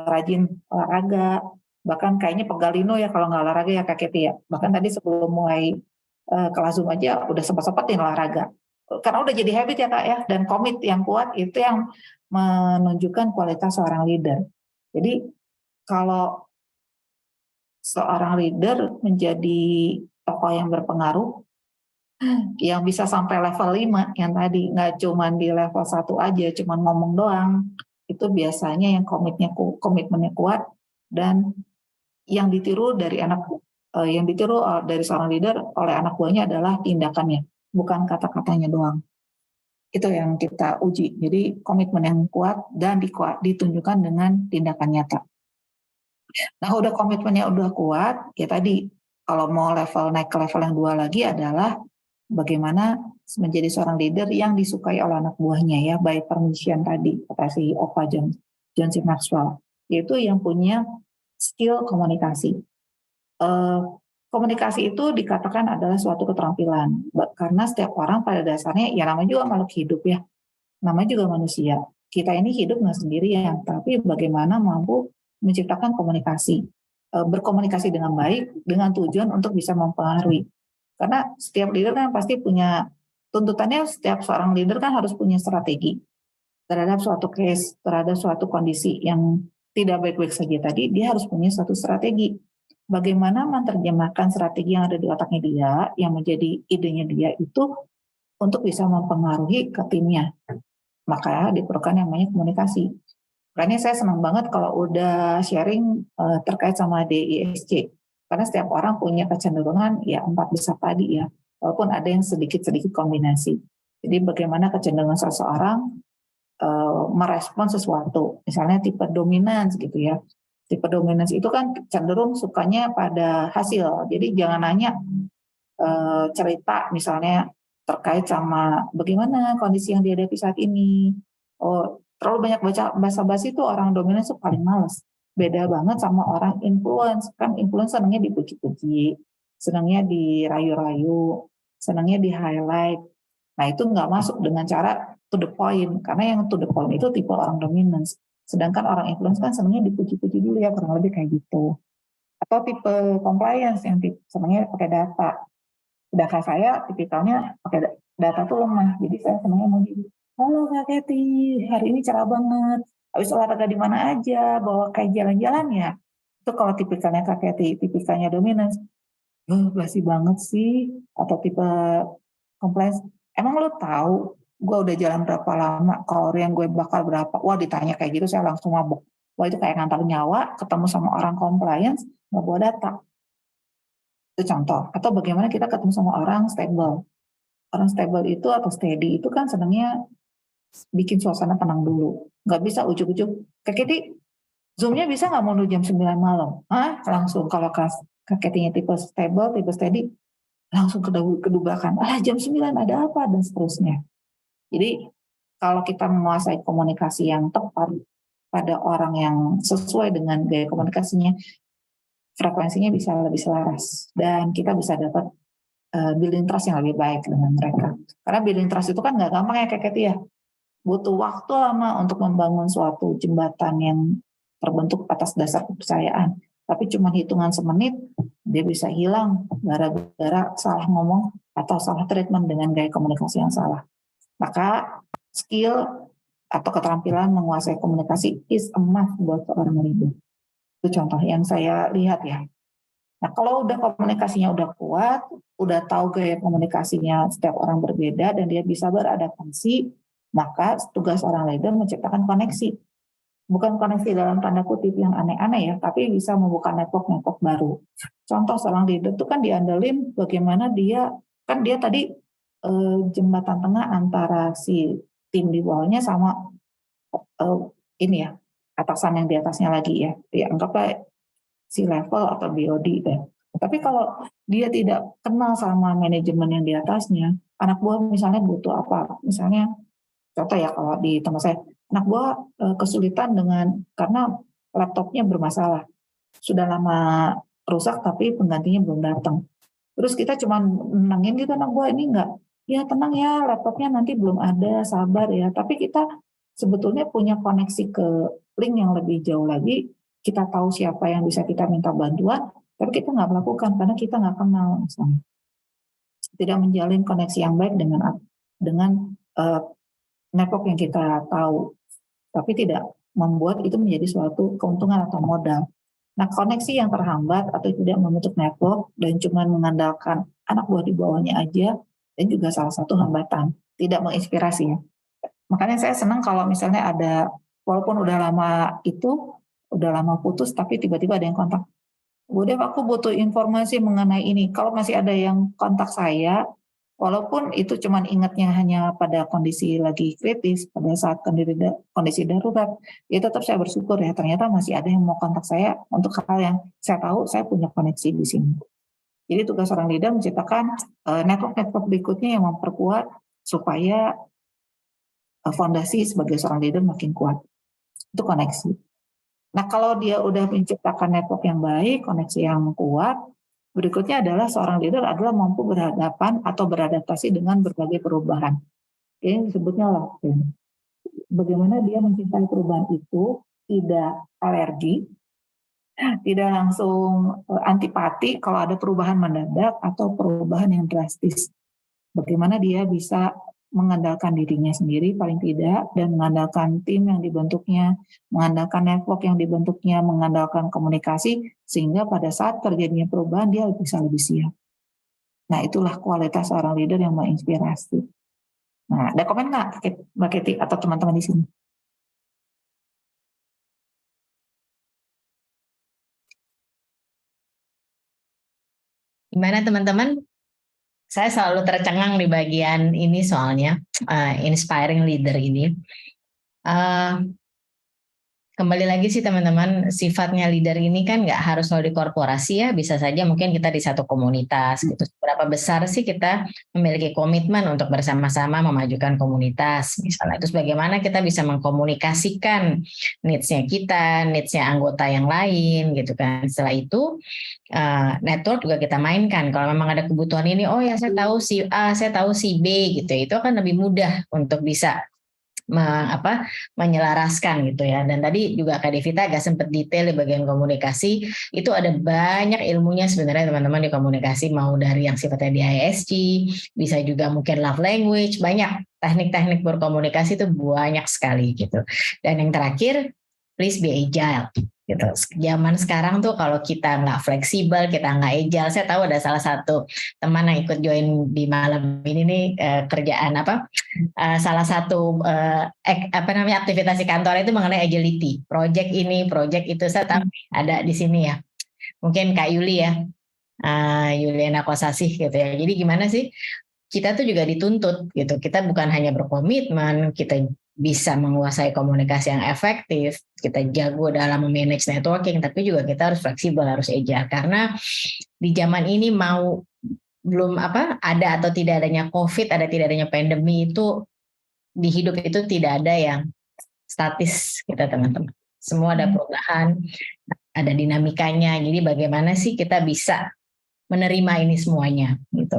rajin olahraga, bahkan kayaknya pegalino ya kalau nggak olahraga ya Kak Keti ya. Bahkan tadi sebelum mulai kelas Zoom aja udah sempat-sempetin olahraga. Karena udah jadi habit ya Kak ya, dan komit yang kuat itu yang menunjukkan kualitas seorang leader. Jadi kalau seorang leader menjadi tokoh yang berpengaruh, yang bisa sampai level 5 yang tadi, nggak cuma di level 1 aja, cuma ngomong doang, itu biasanya yang komitmennya kuat, dan yang ditiru dari dari seorang leader oleh anak buahnya adalah tindakannya, bukan kata-katanya doang. Itu yang kita uji. Jadi komitmen yang kuat dan ditunjukkan dengan tindakan nyata. Nah, udah komitmennya udah kuat, ya tadi kalau mau naik ke level yang 2 lagi adalah bagaimana menjadi seorang leader yang disukai oleh anak buahnya ya, by permission tadi, kata si Opa John C. Maxwell, yaitu yang punya skill komunikasi. Komunikasi itu dikatakan adalah suatu keterampilan, karena setiap orang pada dasarnya, ya namanya juga makhluk hidup ya, namanya juga manusia. Kita ini hidup nggak sendirian, tapi bagaimana mampu menciptakan komunikasi, berkomunikasi dengan baik, dengan tujuan untuk bisa mempengaruhi. Karena setiap leader kan pasti punya tuntutannya, setiap seorang leader kan harus punya strategi terhadap suatu case, terhadap suatu kondisi yang tidak baik-baik saja tadi, dia harus punya suatu strategi. Bagaimana menerjemahkan strategi yang ada di otaknya dia, yang menjadi idenya dia itu untuk bisa mempengaruhi ke timnya. Maka diperlukan yang namanya komunikasi. Makanya saya senang banget kalau udah sharing terkait sama DISC. Karena setiap orang punya kecenderungan ya 4 besar tadi ya, walaupun ada yang sedikit-sedikit kombinasi. Jadi bagaimana kecenderungan seseorang merespon sesuatu, misalnya tipe dominans gitu ya. Tipe dominans itu kan cenderung sukanya pada hasil. Jadi jangan nanya cerita misalnya terkait sama bagaimana kondisi yang dihadapi saat ini. Oh, terlalu banyak baca basa-basi itu orang dominan itu paling males. Beda banget sama orang influence. Kan influence senangnya dipuji-puji, senangnya dirayu-rayu, senangnya di-highlight. Nah, itu nggak masuk dengan cara to the point. Karena yang to the point itu tipe orang dominance. Sedangkan orang influence kan senangnya dipuji-puji dulu ya, kurang lebih kayak gitu. Atau tipe compliance yang senangnya pakai data. Sedangkan saya tipikalnya pakai data tuh lemah. Jadi saya senangnya mau gitu. Halo Kak Keti, hari ini cerah banget. Habis olahraga di mana aja, bawa kayak jalan-jalan ya. Itu kalau tipikalnya Kak Keti, tipikalnya dominance. Basi banget sih. Atau tipe compliance. Emang lo tahu gue udah jalan berapa lama, kalori yang gue bakal berapa? Wah, ditanya kayak gitu saya langsung mabuk. Wah, itu kayak ngantar nyawa, ketemu sama orang compliance, nggak bawa data. Itu contoh. Atau bagaimana kita ketemu sama orang stable. Orang stable itu atau steady itu kan senangnya bikin suasana tenang dulu. Nggak bisa ujuk-ujuk. Kak Keti, Zoom-nya bisa nggak mau jam 9 malam? Langsung kalau Kak Ketinya tipe stable, tipe steady, langsung kedubakan. Jam 9 ada apa? Dan seterusnya. Jadi kalau kita menguasai komunikasi yang tepat pada orang yang sesuai dengan gaya komunikasinya, frekuensinya bisa lebih selaras. Dan kita bisa dapat building trust yang lebih baik dengan mereka. Karena building trust itu kan nggak gampang ya Kak Keti ya. Butuh waktu lama untuk membangun suatu jembatan yang terbentuk atas dasar kepercayaan. Tapi cuma hitungan semenit, dia bisa hilang gara-gara salah ngomong atau salah treatment dengan gaya komunikasi yang salah. Maka skill atau keterampilan menguasai komunikasi is a must buat seorang leader. Itu contoh yang saya lihat ya. Nah, kalau udah komunikasinya udah kuat, udah tahu gaya komunikasinya setiap orang berbeda dan dia bisa beradaptasi, maka tugas seorang leader menciptakan koneksi. Bukan koneksi dalam tanda kutip yang aneh-aneh ya, tapi bisa membuka network-network baru. Contoh seorang leader itu kan diandelin bagaimana dia tadi jembatan tengah antara si tim di bawahnya sama ini ya, atasan yang di atasnya lagi ya. Anggaplah si level atau BOD ya. Tapi kalau dia tidak kenal sama manajemen yang di atasnya, anak buah misalnya butuh apa? Misalnya contoh ya kalau di tempat saya, anak buah kesulitan karena laptopnya bermasalah. Sudah lama rusak tapi penggantinya belum datang. Terus kita cuma nenangin gitu, anak buah ini enggak, ya tenang ya laptopnya nanti belum ada, sabar ya. Tapi kita sebetulnya punya koneksi ke link yang lebih jauh lagi, kita tahu siapa yang bisa kita minta bantuan, tapi kita nggak melakukan karena kita nggak kenal misalnya. Tidak menjalin koneksi yang baik dengan network yang kita tahu, tapi tidak membuat itu menjadi suatu keuntungan atau modal. Nah, koneksi yang terhambat atau tidak membentuk network dan cuma mengandalkan anak buah di bawahnya aja, dan juga salah satu hambatan, tidak menginspirasi ya. Makanya saya senang kalau misalnya ada, walaupun udah lama putus, tapi tiba-tiba ada yang kontak. Bu Dev, aku butuh informasi mengenai ini. Kalau masih ada yang kontak saya, walaupun itu cuma ingatnya hanya pada kondisi lagi kritis, pada saat kondisi darurat, ya tetap saya bersyukur ya, ternyata masih ada yang mau kontak saya untuk hal yang saya tahu saya punya koneksi di sini. Jadi tugas seorang leader menciptakan network-network berikutnya yang memperkuat supaya fondasi sebagai seorang leader makin kuat. Itu koneksi. Nah, kalau dia udah menciptakan network yang baik, koneksi yang kuat, berikutnya adalah seorang leader adalah mampu berhadapan atau beradaptasi dengan berbagai perubahan. Ini disebutnya laten. Bagaimana dia mencintai perubahan itu, tidak alergi, tidak langsung antipati kalau ada perubahan mendadak atau perubahan yang drastis. Bagaimana dia bisa mengandalkan dirinya sendiri paling tidak, dan mengandalkan tim yang dibentuknya, mengandalkan network yang dibentuknya, mengandalkan komunikasi, sehingga pada saat terjadinya perubahan dia bisa lebih siap. Nah, itulah kualitas seorang leader yang menginspirasi. Nah, ada komen nggak Mbak Keti atau teman-teman di sini? Gimana teman-teman? Saya selalu tercengang di bagian ini soalnya, inspiring leader ini. Kembali lagi sih teman-teman, sifatnya leader ini kan nggak harus selalu di korporasi ya, bisa saja mungkin kita di satu komunitas gitu. Seberapa besar sih kita memiliki komitmen untuk bersama-sama memajukan komunitas misalnya. Terus bagaimana kita bisa mengkomunikasikan needs-nya kita, needs-nya anggota yang lain gitu kan. Setelah itu network juga kita mainkan. Kalau memang ada kebutuhan ini, oh ya saya tahu si A, saya tahu si B gitu. Itu akan lebih mudah untuk bisa menyelaraskan gitu ya. Dan tadi juga Kak Devita agak sempat detail di bagian komunikasi, itu ada banyak ilmunya sebenarnya teman-teman di komunikasi, mau dari yang sifatnya di ISG, bisa juga mungkin love language, banyak teknik-teknik berkomunikasi itu banyak sekali gitu. Dan yang terakhir, please be agile gitu. Zaman sekarang tuh kalau kita nggak fleksibel, kita nggak agile, saya tahu ada salah satu teman yang ikut join di malam ini nih kerjaan salah satu aktivitas di kantor itu mengenai agility, project ini, project itu, saya tahu ada di sini ya. Mungkin Kak Yuli ya, Yuliana Kosasih gitu ya. Jadi gimana sih? Kita tuh juga dituntut gitu. Kita bukan hanya berkomitmen, kita bisa menguasai komunikasi yang efektif, kita jago dalam memanage networking, tapi juga kita harus fleksibel, harus agile. Karena di zaman ini belum ada atau tidak adanya COVID, ada tidak adanya pandemi, itu di hidup itu tidak ada yang statis kita teman-teman. Semua ada perubahan, ada dinamikanya. Jadi bagaimana sih kita bisa menerima ini semuanya gitu.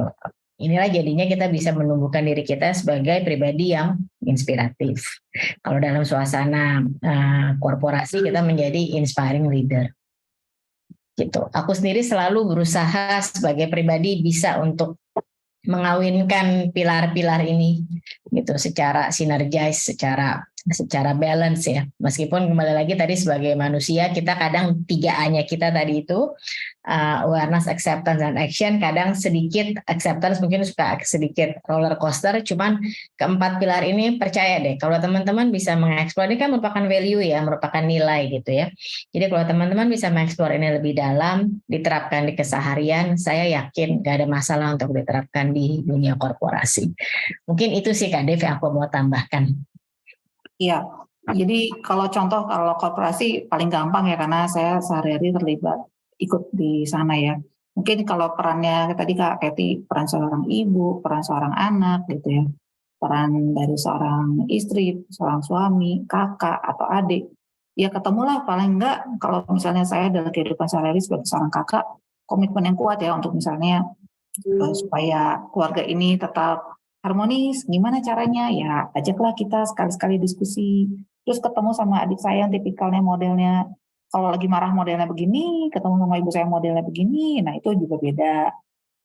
Inilah jadinya kita bisa menumbuhkan diri kita sebagai pribadi yang inspiratif. Kalau dalam suasana korporasi kita menjadi inspiring leader. Gitu. Aku sendiri selalu berusaha sebagai pribadi bisa untuk mengawinkan pilar-pilar ini gitu secara sinergis, secara balance ya. Meskipun kembali lagi tadi sebagai manusia kita kadang 3A-nya kita tadi itu awareness, acceptance, dan action, kadang sedikit acceptance mungkin suka sedikit roller coaster, cuman keempat pilar ini percaya deh kalau teman-teman bisa mengeksplor, ini kan merupakan value ya, merupakan nilai gitu ya. Jadi kalau teman-teman bisa mengeksplor ini lebih dalam, diterapkan di keseharian, saya yakin gak ada masalah untuk diterapkan di dunia korporasi. Mungkin itu sih Kak Dev yang aku mau tambahkan. Iya, jadi kalau korporasi paling gampang ya, karena saya sehari-hari terlibat ikut di sana ya. Mungkin kalau perannya tadi Kak Kety, peran seorang ibu, peran seorang anak gitu ya, peran dari seorang istri, seorang suami, kakak atau adik, ya ketemulah paling enggak kalau misalnya saya dalam kehidupan sehari-hari sebagai seorang kakak, komitmen yang kuat ya untuk misalnya supaya keluarga ini tetap harmonis, gimana caranya? Ya ajaklah kita sekali-sekali diskusi. Terus ketemu sama adik saya yang tipikalnya modelnya, kalau lagi marah modelnya begini, ketemu sama ibu saya modelnya begini, nah itu juga beda.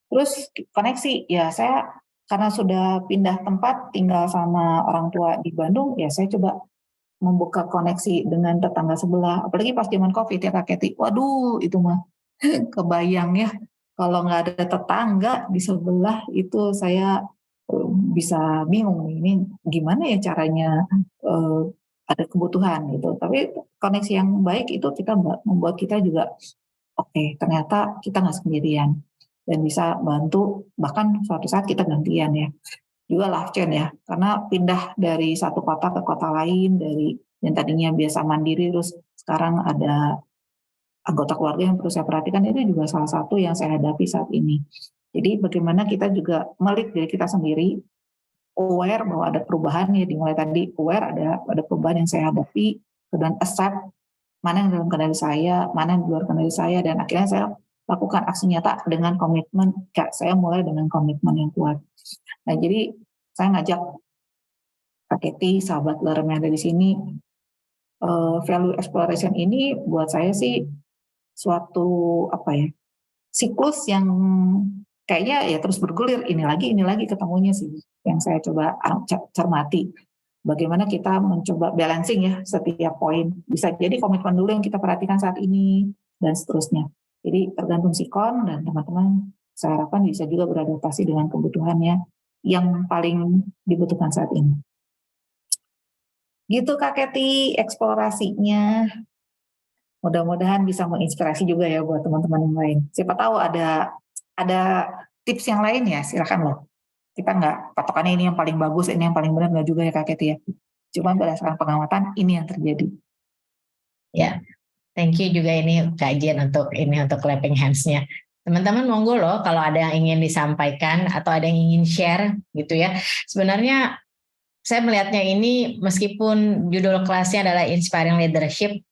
Terus koneksi, ya saya karena sudah pindah tempat tinggal sama orang tua di Bandung, ya saya coba membuka koneksi dengan tetangga sebelah. Apalagi pas zaman COVID ya Kak Kety, waduh itu mah kebayang ya, kalau nggak ada tetangga di sebelah itu saya bisa bingung ini gimana ya caranya ada kebutuhan gitu. Tapi koneksi yang baik itu kita membuat kita juga oke, ternyata kita nggak sendirian dan bisa bantu, bahkan suatu saat kita gantian ya. Juga life change ya, karena pindah dari satu kota ke kota lain, dari yang tadinya biasa mandiri terus sekarang ada anggota keluarga yang perlu saya perhatikan, itu juga salah satu yang saya hadapi saat ini. Jadi bagaimana kita juga melit diri kita sendiri, aware bahwa ada perubahan ya, dimulai tadi aware ada perubahan yang saya hadapi, dan accept mana yang dalam kendali saya, mana yang di luar kendali saya, dan akhirnya saya lakukan aksi nyata dengan komitmen, saya mulai dengan komitmen yang kuat. Nah jadi saya ngajak Kak Kety, sahabat Lerem yang ada di sini, value exploration ini buat saya sih suatu siklus yang kayaknya ya terus bergulir, ini lagi ketemunya sih yang saya coba cermati. Bagaimana kita mencoba balancing ya setiap poin. Bisa jadi komitmen dulu yang kita perhatikan saat ini dan seterusnya. Jadi tergantung sikon dan teman-teman saya harapkan bisa juga beradaptasi dengan kebutuhannya yang paling dibutuhkan saat ini. Gitu Kak Kety eksplorasinya. Mudah-mudahan bisa menginspirasi juga ya buat teman-teman yang lain. Siapa tahu ada tips yang lain ya, silakan loh. Kita nggak patokannya ini yang paling bagus, ini yang paling benar, nggak juga ya Kak Kety ya. Cuma berdasarkan pengamatan ini yang terjadi. Ya, thank you juga ini Kak Jen untuk clapping hands-nya. Teman-teman monggo loh kalau ada yang ingin disampaikan atau ada yang ingin share gitu ya. Sebenarnya saya melihatnya ini meskipun judul kelasnya adalah Inspiring Leadership,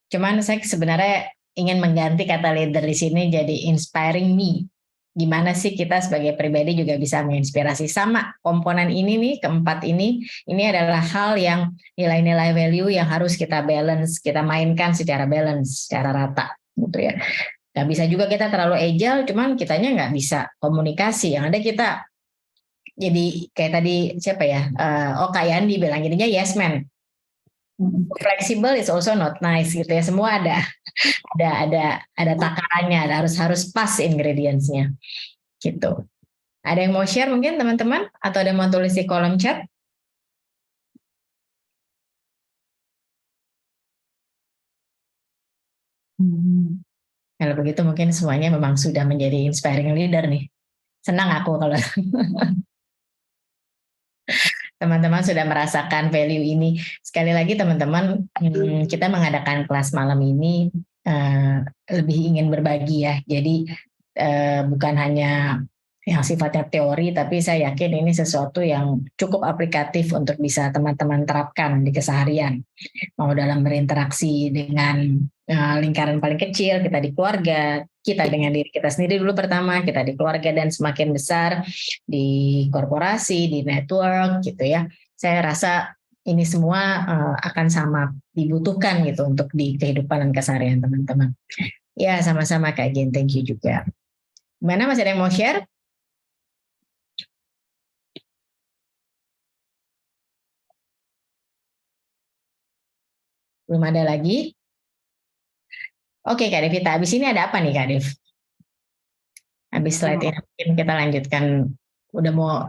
cuman saya sebenarnya ingin mengganti kata leader di sini jadi inspiring me. Gimana sih kita sebagai pribadi juga bisa menginspirasi. Sama komponen ini nih, keempat ini adalah hal yang nilai-nilai value yang harus kita balance, kita mainkan secara balance, secara rata gitu ya. Gak bisa juga kita terlalu agile, cuman kitanya nggak bisa komunikasi. Yang ada kita jadi kayak tadi siapa ya? Kak Yandi bilang jadinya yes man. Flexible is also not nice gitu ya. Semua ada takarannya, harus pas ingredients-nya gitu. Ada yang mau share mungkin teman-teman atau ada yang mau tulis di kolom chat? Kalau begitu mungkin semuanya memang sudah menjadi inspiring leader nih. Senang aku kalau teman-teman sudah merasakan value ini. Sekali lagi teman-teman, kita mengadakan kelas malam ini lebih ingin berbagi ya. Jadi bukan hanya yang sifatnya teori, tapi saya yakin ini sesuatu yang cukup aplikatif untuk bisa teman-teman terapkan di keseharian. Mau dalam berinteraksi dengan lingkaran paling kecil, kita di keluarga, kita dengan diri kita sendiri dulu pertama, kita di keluarga, dan semakin besar di korporasi, di network gitu ya. Saya rasa ini semua akan sama dibutuhkan gitu untuk di kehidupan dan keseharian teman-teman. Ya sama-sama Kak Jen, thank you juga. Gimana, masih ada yang mau share? Belum ada lagi? Oke Kak Devita, habis ini ada apa nih Kak Dev? Habis slide ini mungkin kita lanjutkan. Udah mau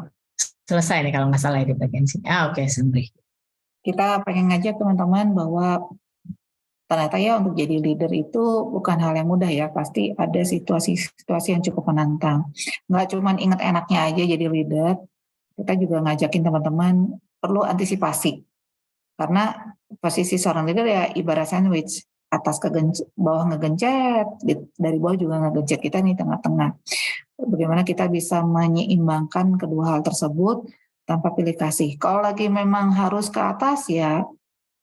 selesai nih kalau nggak salah di bagian sini. Oke, Sembri. Kita pengen ngajak teman-teman bahwa ternyata ya untuk jadi leader itu bukan hal yang mudah ya. Pasti ada situasi-situasi yang cukup menantang. Nggak cuma ingat enaknya aja jadi leader, kita juga ngajakin teman-teman perlu antisipasi. Karena posisi seorang leader ya ibarat sandwich, atas bawah ngegencet, dari bawah juga ngegencet, kita nih tengah-tengah. Bagaimana kita bisa menyeimbangkan kedua hal tersebut tanpa pilih kasih. Kalau lagi memang harus ke atas ya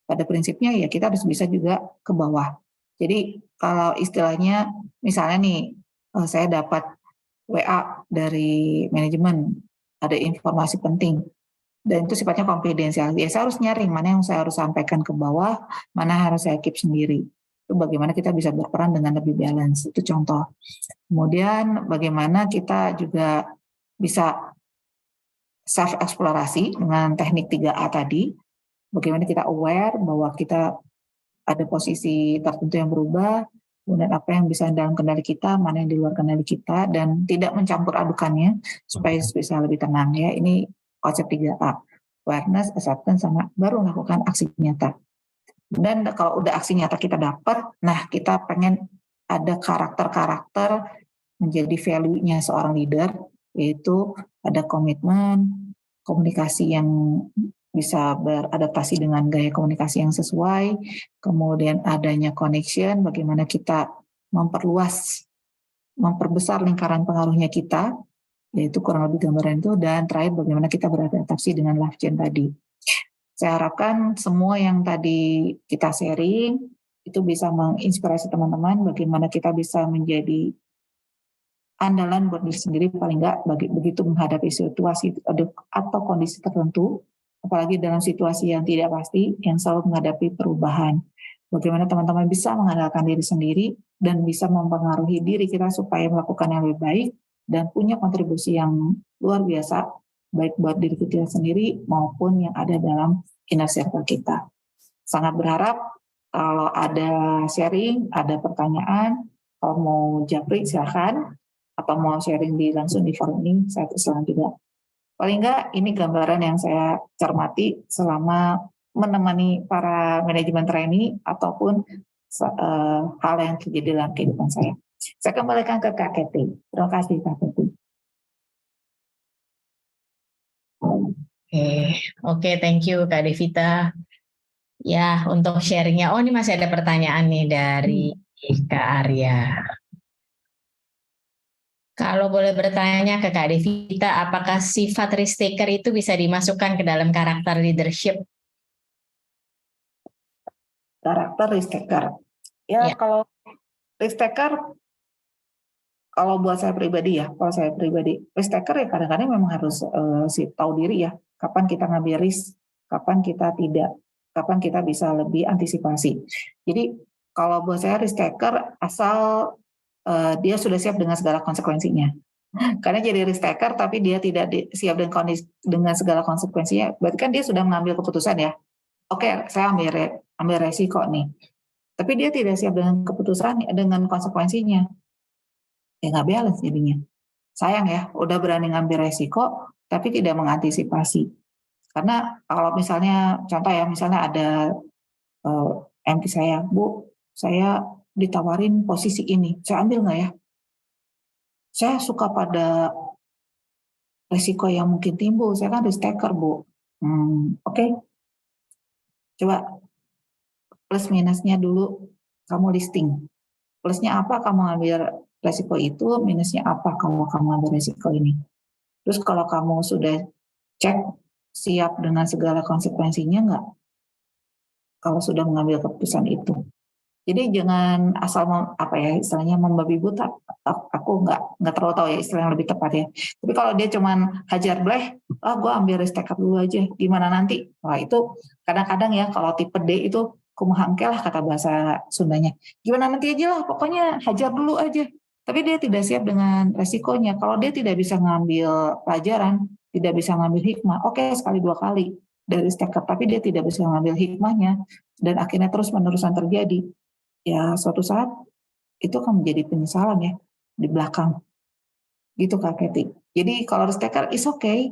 pada prinsipnya ya kita harus bisa juga ke bawah. Jadi kalau istilahnya misalnya nih saya dapat WA dari manajemen, ada informasi penting dan itu sifatnya konfidensial. Ya saya harus nyaring mana yang saya harus sampaikan ke bawah, mana harus saya keep sendiri. Itu bagaimana kita bisa berperan dengan lebih balance. Itu contoh. Kemudian bagaimana kita juga bisa self eksplorasi dengan teknik 3A tadi. Bagaimana kita aware bahwa kita ada posisi tertentu yang berubah, kemudian apa yang bisa dalam kendali kita, mana yang di luar kendali kita, dan tidak mencampur adukannya supaya bisa lebih tenang ya. Ini konsep 3A, awareness, acceptance, sama baru melakukan aksi nyata. Dan kalau udah aksi nyata kita dapat, nah kita pengen ada karakter-karakter menjadi value-nya seorang leader, yaitu ada komitmen, komunikasi yang bisa beradaptasi dengan gaya komunikasi yang sesuai, kemudian adanya connection, bagaimana kita memperbesar lingkaran pengaruhnya kita, yaitu kurang lebih gambaran itu, dan terakhir bagaimana kita beradaptasi dengan life chain tadi. Saya harapkan semua yang tadi kita sharing itu bisa menginspirasi teman-teman bagaimana kita bisa menjadi andalan buat diri sendiri, paling enggak begitu menghadapi situasi atau kondisi tertentu, apalagi dalam situasi yang tidak pasti, yang selalu menghadapi perubahan. Bagaimana teman-teman bisa mengandalkan diri sendiri dan bisa mempengaruhi diri kita supaya melakukan yang lebih baik dan punya kontribusi yang luar biasa, baik buat diri kita sendiri maupun yang ada dalam inner circle kita. Sangat berharap kalau ada sharing, ada pertanyaan, kalau mau japri silahkan, atau mau sharing langsung di forum ini, saya persilakan juga. Paling enggak ini gambaran yang saya cermati selama menemani para manajemen trainee ataupun hal yang terjadi dalam kehidupan saya. Saya kembalikan ke Kak Keti. Terima kasih Kak Keti. Oke, thank you Kak Devita. Ya, untuk sharingnya. Oh, ini masih ada pertanyaan nih dari Kak Arya. Kalau boleh bertanya ke Kak Devita, apakah sifat risk taker itu bisa dimasukkan ke dalam karakter leadership? Karakter risk taker. Ya. Kalau risk taker, kalau buat saya pribadi ya, risk taker ya kadang-kadang memang harus tahu diri ya, kapan kita ngambil risk, kapan kita tidak, kapan kita bisa lebih antisipasi. Jadi kalau buat saya risk taker asal dia sudah siap dengan segala konsekuensinya. Karena jadi risk taker tapi dia tidak siap dengan segala konsekuensinya, berarti kan dia sudah mengambil keputusan ya. Oke, saya ambil resiko nih. Tapi dia tidak siap dengan keputusan, dengan konsekuensinya. Ya nggak balance jadinya. Sayang ya, udah berani ngambil resiko tapi tidak mengantisipasi. Karena kalau misalnya contoh ya, misalnya ada MP saya, Bu, saya ditawarin posisi ini, saya ambil nggak ya? Saya suka pada resiko yang mungkin timbul, saya kan risk taker, Bu. Oke. Coba plus minusnya dulu kamu listing. Plusnya apa kamu ambil resiko itu, minusnya apa kalau kamu ambil resiko ini. Terus kalau kamu sudah cek siap dengan segala konsekuensinya nggak? Kalau sudah mengambil keputusan itu. Jadi jangan asal istilahnya membabi buta. Aku nggak terlalu tahu ya istilah yang lebih tepat ya. Tapi kalau dia cuman hajar bleh, gue ambil risk taker dulu aja. Gimana nanti? Wah itu kadang-kadang ya kalau tipe D itu kumahangke lah kata bahasa Sundanya. Gimana nanti aja lah, pokoknya hajar dulu aja. Tapi dia tidak siap dengan resikonya. Kalau dia tidak bisa ngambil pelajaran, tidak bisa ngambil hikmah, oke sekali 2 kali. dari staker, tapi dia tidak bisa mengambil hikmahnya, dan akhirnya terus-menerusan terjadi, ya suatu saat itu akan menjadi penyesalan ya di belakang. Gitu Kak Keti. Jadi kalau risk taker is okay,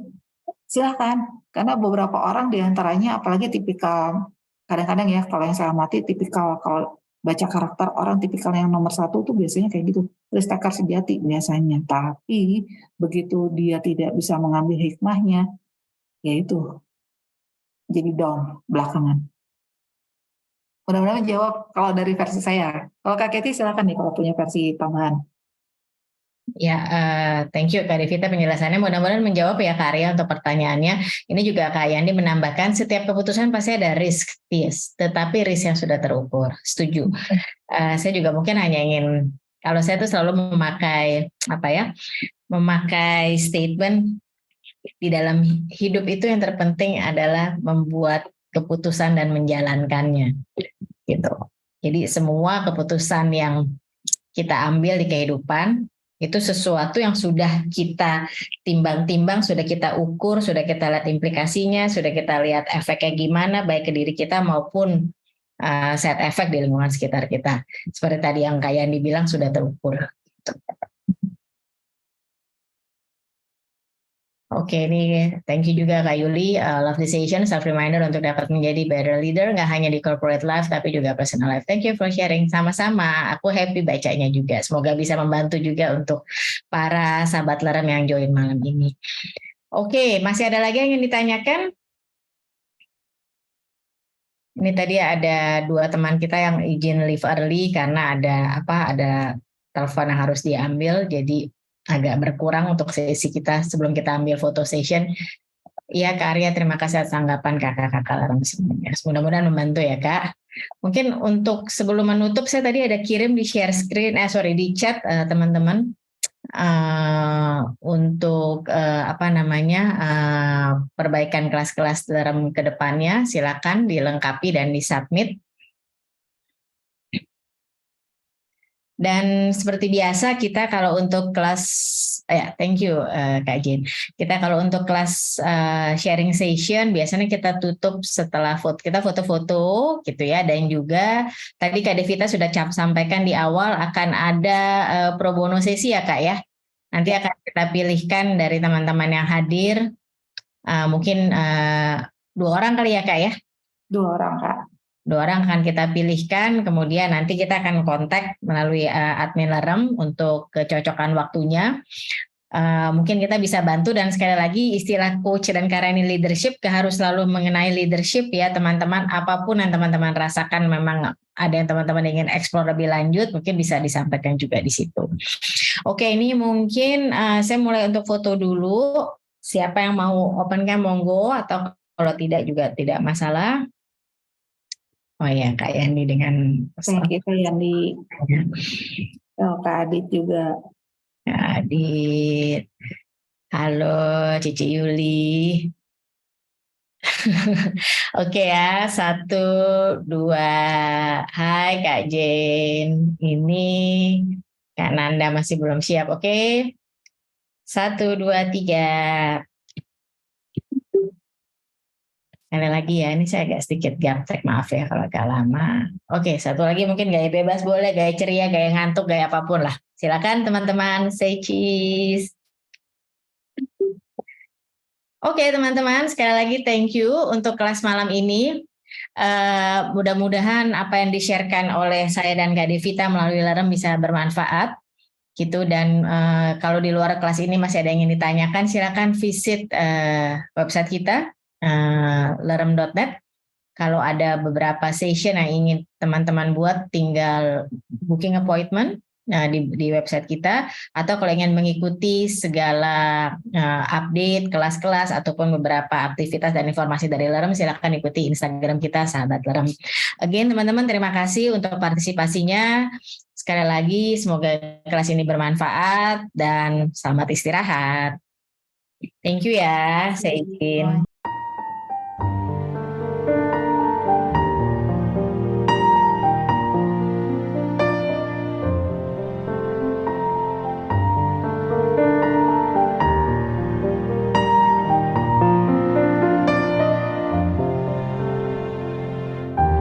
silahkan. Karena beberapa orang diantaranya apalagi tipikal, kadang-kadang ya kalau yang saya amati tipikal, kalau baca karakter orang tipikal yang nomor 1 tuh biasanya kayak gitu. Risk taker sejati biasanya. Tapi begitu dia tidak bisa mengambil hikmahnya, ya itu jadi down belakangan. Mudah-mudahan menjawab kalau dari versi saya. Kalau Kak Keti silahkan nih kalau punya versi tambahan. Ya, thank you Kak Devita penjelasannya. Mudah-mudahan menjawab ya Kak Arya untuk pertanyaannya. Ini juga Kak Yandi menambahkan setiap keputusan pasti ada risk, yes, tetapi risk yang sudah terukur. Setuju. Saya juga mungkin hanya ingin, kalau saya tuh selalu memakai statement di dalam hidup itu yang terpenting adalah membuat keputusan dan menjalankannya, gitu. Jadi semua keputusan yang kita ambil di kehidupan itu sesuatu yang sudah kita timbang-timbang, sudah kita ukur, sudah kita lihat implikasinya, sudah kita lihat efeknya gimana, baik ke diri kita maupun set efek di lingkungan sekitar kita. Seperti tadi yang Kak Yandi bilang sudah terukur. Oke, ini thank you juga Kak Yuli. Love the session, self-reminder untuk dapat menjadi better leader, nggak hanya di corporate life, tapi juga personal life. Thank you for sharing. Sama-sama, aku happy bacanya juga. Semoga bisa membantu juga untuk para sahabat lerem yang join malam ini. Oke, masih ada lagi yang ingin ditanyakan? Ini tadi ada 2 teman kita yang izin leave early karena ada telepon yang harus diambil, jadi agak berkurang untuk sesi kita sebelum kita ambil foto session. Iya Kak Arya, terima kasih atas tanggapan kakak-kakak larang semuanya. Mudah-mudahan membantu ya Kak. Mungkin untuk sebelum menutup saya tadi ada kirim di share screen, di chat teman-teman untuk perbaikan kelas-kelas dalam kedepannya. Silakan dilengkapi dan disubmit. Dan seperti biasa kita kalau untuk kelas, thank you Kak Jin. Kita kalau untuk kelas sharing session biasanya kita tutup setelah kita foto-foto gitu ya. Dan juga tadi Kak Devita sudah sampaikan di awal akan ada pro bono sesi ya Kak ya. Nanti akan kita pilihkan dari teman-teman yang hadir. Mungkin 2 orang kali ya Kak ya? 2 orang Kak. 2 orang akan kita pilihkan, kemudian nanti kita akan kontak melalui admin lerem untuk kecocokan waktunya. Mungkin kita bisa bantu, dan sekali lagi istilah coach dan karena ini leadership, harus selalu mengenai leadership ya teman-teman. Apapun yang teman-teman rasakan, memang ada yang teman-teman ingin eksplor lebih lanjut, mungkin bisa disampaikan juga di situ. Oke, ini mungkin saya mulai untuk foto dulu. Siapa yang mau open cam monggo, atau kalau tidak juga tidak masalah. Oh ya, Kak Yandi dengan Thank you Kak Yandi. Oh, Kak Adit juga. Kak Adit. Halo Cici Yuli. Oke ya, 1, 2. Hai Kak Jen. Ini Kak Nanda masih belum siap. Oke. 1, 2, 3. Sekali lagi ya, ini saya agak sedikit gaptek, maaf ya kalau agak lama. Oke, 1 lagi mungkin gaya bebas boleh, gaya ceria, gaya ngantuk, gaya apapun lah. Silakan teman-teman, say cheese. Oke teman-teman, sekali lagi thank you untuk kelas malam ini. Mudah-mudahan apa yang di-sharekan oleh saya dan Kak Devita melalui lerem bisa bermanfaat. Gitu, dan kalau di luar kelas ini masih ada yang ingin ditanyakan, silakan visit website kita. Lerem.net. Kalau ada beberapa session yang ingin teman-teman buat, tinggal booking appointment di website kita, atau kalau ingin mengikuti segala update kelas-kelas ataupun beberapa aktivitas dan informasi dari Lerem, silakan ikuti Instagram kita Sahabat Lerem. Again teman-teman, terima kasih untuk partisipasinya. Sekali lagi semoga kelas ini bermanfaat dan selamat istirahat. Thank you ya, saya izin.